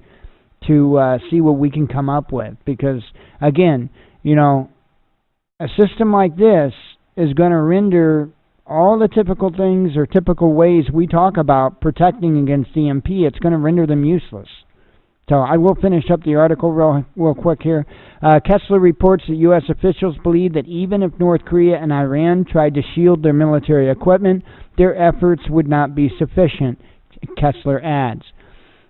to see what we can come up with. Because again, a system like this is going to render all the typical things or typical ways we talk about protecting against EMP. It's going to render them useless. So I will finish up the article real quick here. Kessler reports that U.S. officials believe that even if North Korea and Iran tried to shield their military equipment, their efforts would not be sufficient, Kessler adds.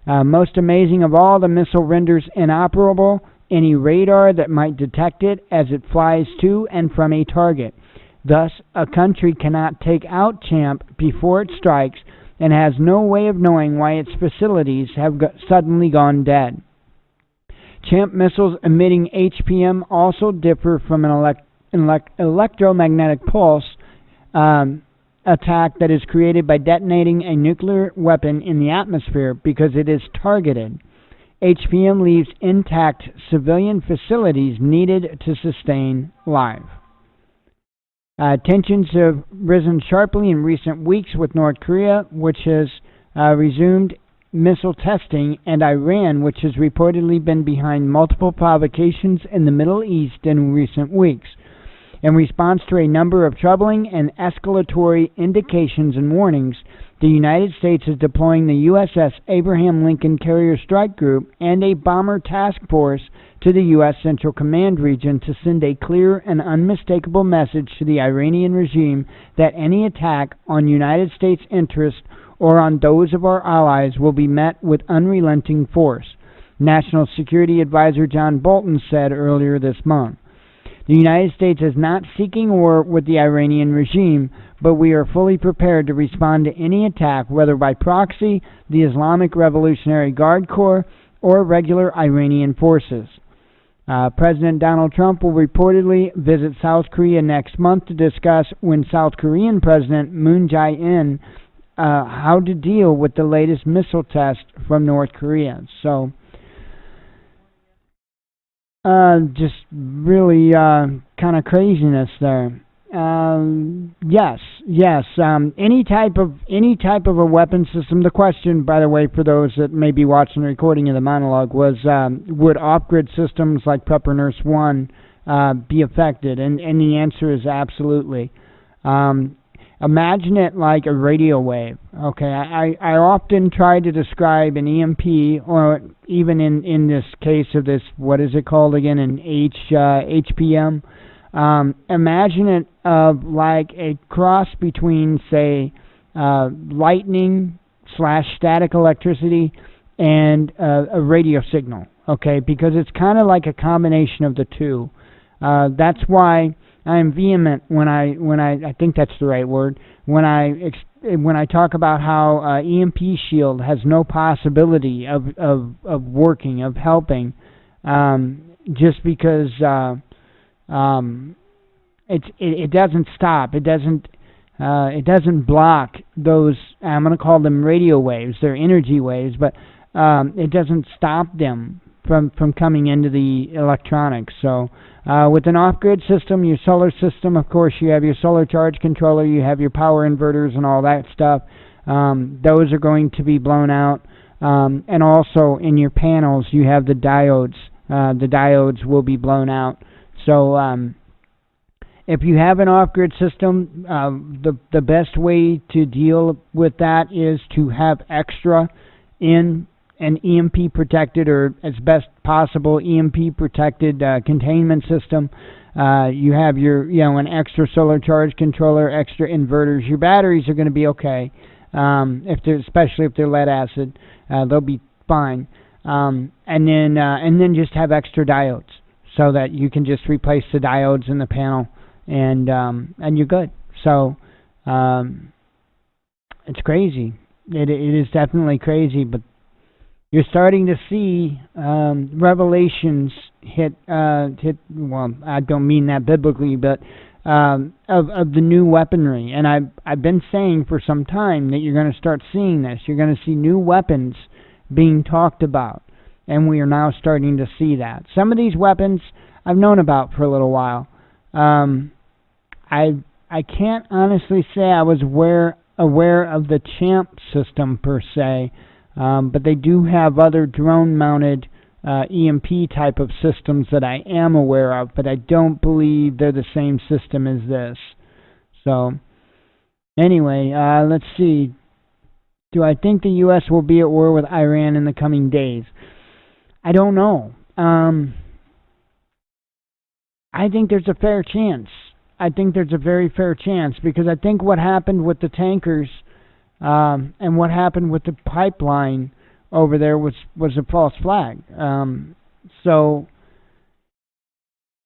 Most amazing of all, the missile renders inoperable any radar that might detect it as it flies to and from a target. Thus, a country cannot take out Champ before it strikes and has no way of knowing why its facilities have suddenly gone dead. Champ missiles emitting HPM also differ from an electromagnetic pulse attack that is created by detonating a nuclear weapon in the atmosphere because it is targeted. HPM leaves intact civilian facilities needed to sustain life. Tensions have risen sharply in recent weeks with North Korea, which has resumed missile testing, and Iran, which has reportedly been behind multiple provocations in the Middle East in recent weeks. In response to a number of troubling and escalatory indications and warnings, the United States is deploying the USS Abraham Lincoln Carrier Strike Group and a bomber task force to the U.S. Central Command region to send a clear and unmistakable message to the Iranian regime that any attack on United States interests or on those of our allies will be met with unrelenting force, National Security Advisor John Bolton said earlier this month. The United States is not seeking war with the Iranian regime, but we are fully prepared to respond to any attack, whether by proxy, the Islamic Revolutionary Guard Corps, or regular Iranian forces. President Donald Trump will reportedly visit South Korea next month to discuss with South Korean President Moon Jae-in how to deal with the latest missile test from North Korea. So, just really kind of craziness there. Yes. Any type of a weapon system. The question, by the way, for those that may be watching the recording of the monologue, was would off-grid systems like Prepper Nurse One be affected? And the answer is absolutely. Imagine it like a radio wave. Okay, I often try to describe an EMP, or even in this case of this, what is it called again, an HPM. Imagine it like a cross between, say, lightning / static electricity and a radio signal, okay? Because it's kind of like a combination of the two. That's why I'm vehement when I think that's the right word, when I talk about how EMP shield has no possibility of working, of helping, just because it doesn't stop. It doesn't block those. I'm going to call them radio waves. They're energy waves, but it doesn't stop them from coming into the electronics. So with an off-grid system, your solar system, of course, you have your solar charge controller, you have your power inverters and all that stuff. Those are going to be blown out. And also in your panels, you have the diodes. The diodes will be blown out. So if you have an off-grid system, the best way to deal with that is to have extra in an EMP protected, or as best possible EMP protected containment system. You have your an extra solar charge controller, extra inverters. Your batteries are going to be okay, especially if they're lead acid, they'll be fine. And then just have extra diodes, so that you can just replace the diodes in the panel, and you're good. So it's crazy. It is definitely crazy, but you're starting to see revelations hit. Well, I don't mean that biblically, but of the new weaponry. And I've been saying for some time that you're going to start seeing this. You're going to see new weapons being talked about, and we are now starting to see that. Some of these weapons I've known about for a little while. I can't honestly say I was aware of the Champ system per se, but they do have other drone-mounted EMP type of systems that I am aware of, but I don't believe they're the same system as this. So, anyway, let's see. Do I think the U.S. will be at war with Iran in the coming days? I don't know. I think there's a fair chance. I think there's a very fair chance, because I think what happened with the tankers and what happened with the pipeline over there was a false flag. So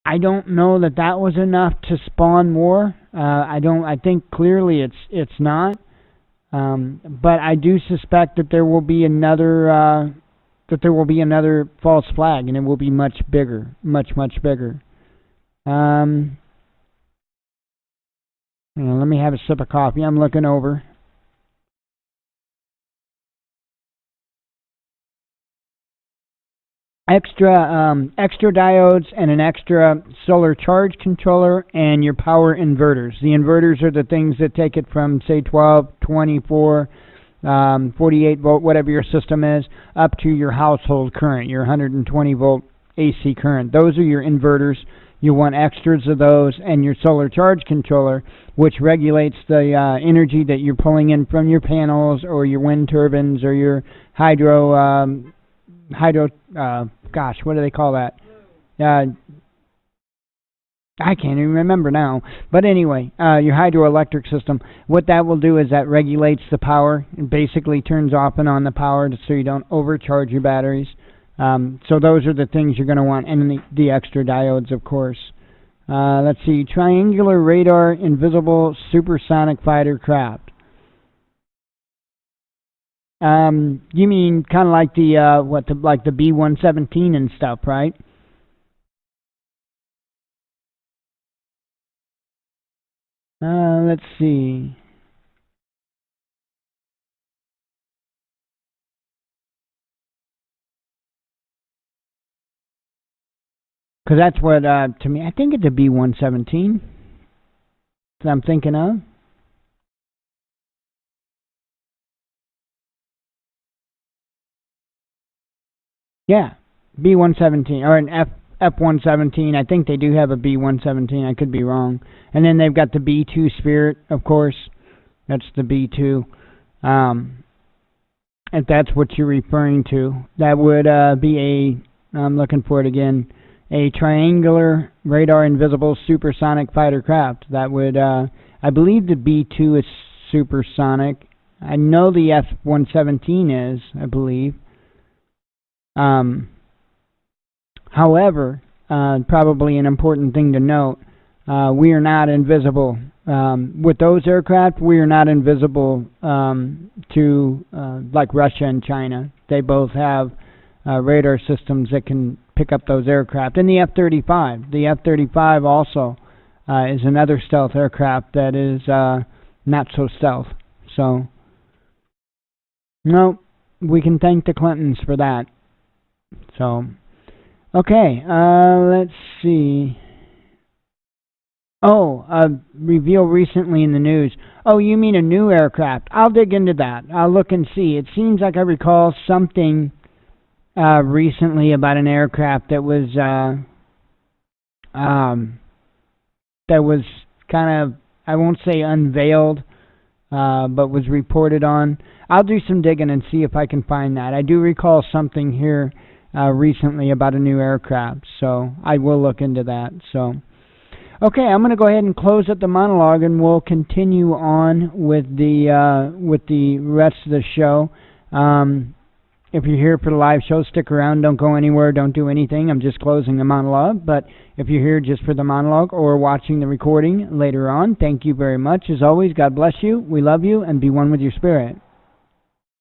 I don't know that was enough to spawn war. I think clearly it's not. But I do suspect that there will be another false flag, and it will be much bigger, much bigger. Let me have a sip of coffee. I'm looking over. Extra diodes and an extra solar charge controller and your power inverters. The inverters are the things that take it from, say, 12, 24, 48 volt, whatever your system is, up to your household current, your 120 volt AC current. Those are your inverters. You want extras of those, and your solar charge controller, which regulates the energy that you're pulling in from your panels or your wind turbines or your hydro, gosh, what do they call that? I can't even remember now. But anyway, your hydroelectric system, what that will do is that regulates the power and basically turns off and on the power so you don't overcharge your batteries. So those are the things you're going to want, and the extra diodes, of course. Let's see, triangular radar invisible supersonic fighter craft. You mean kind of like like the B-117 and stuff, right? Let's see. Because that's what, to me, I think it's a B-117 that I'm thinking of. Yeah, B-117, or an F-117. I think they do have a B-117. I could be wrong. And then they've got the B-2 Spirit, of course. That's the B-2. If that's what you're referring to. That would be I'm looking for it again, a triangular radar invisible supersonic fighter craft. That would, I believe the B-2 is supersonic. I know the F-117 is, I believe. However, probably an important thing to note, we are not invisible. With those aircraft, we are not invisible to like Russia and China. They both have radar systems that can pick up those aircraft. And the F-35. The F-35 also is another stealth aircraft that is not so stealth. So, no, we can thank the Clintons for that. So, okay, let's see. Oh, reveal recently in the news. Oh, you mean a new aircraft? I'll dig into that. I'll look and see. It seems like I recall something recently about an aircraft that was kind of, I won't say unveiled, but was reported on. I'll do some digging and see if I can find that. I do recall something here recently about a new aircraft, so I will look into that. So, okay, I'm going to go ahead and close up the monologue, and we'll continue on with the rest of the show. If you're here for the live show, stick around. Don't go anywhere. Don't do anything. I'm just closing the monologue. But if you're here just for the monologue or watching the recording later on, thank you very much. As always, God bless you. We love you, and be one with your spirit.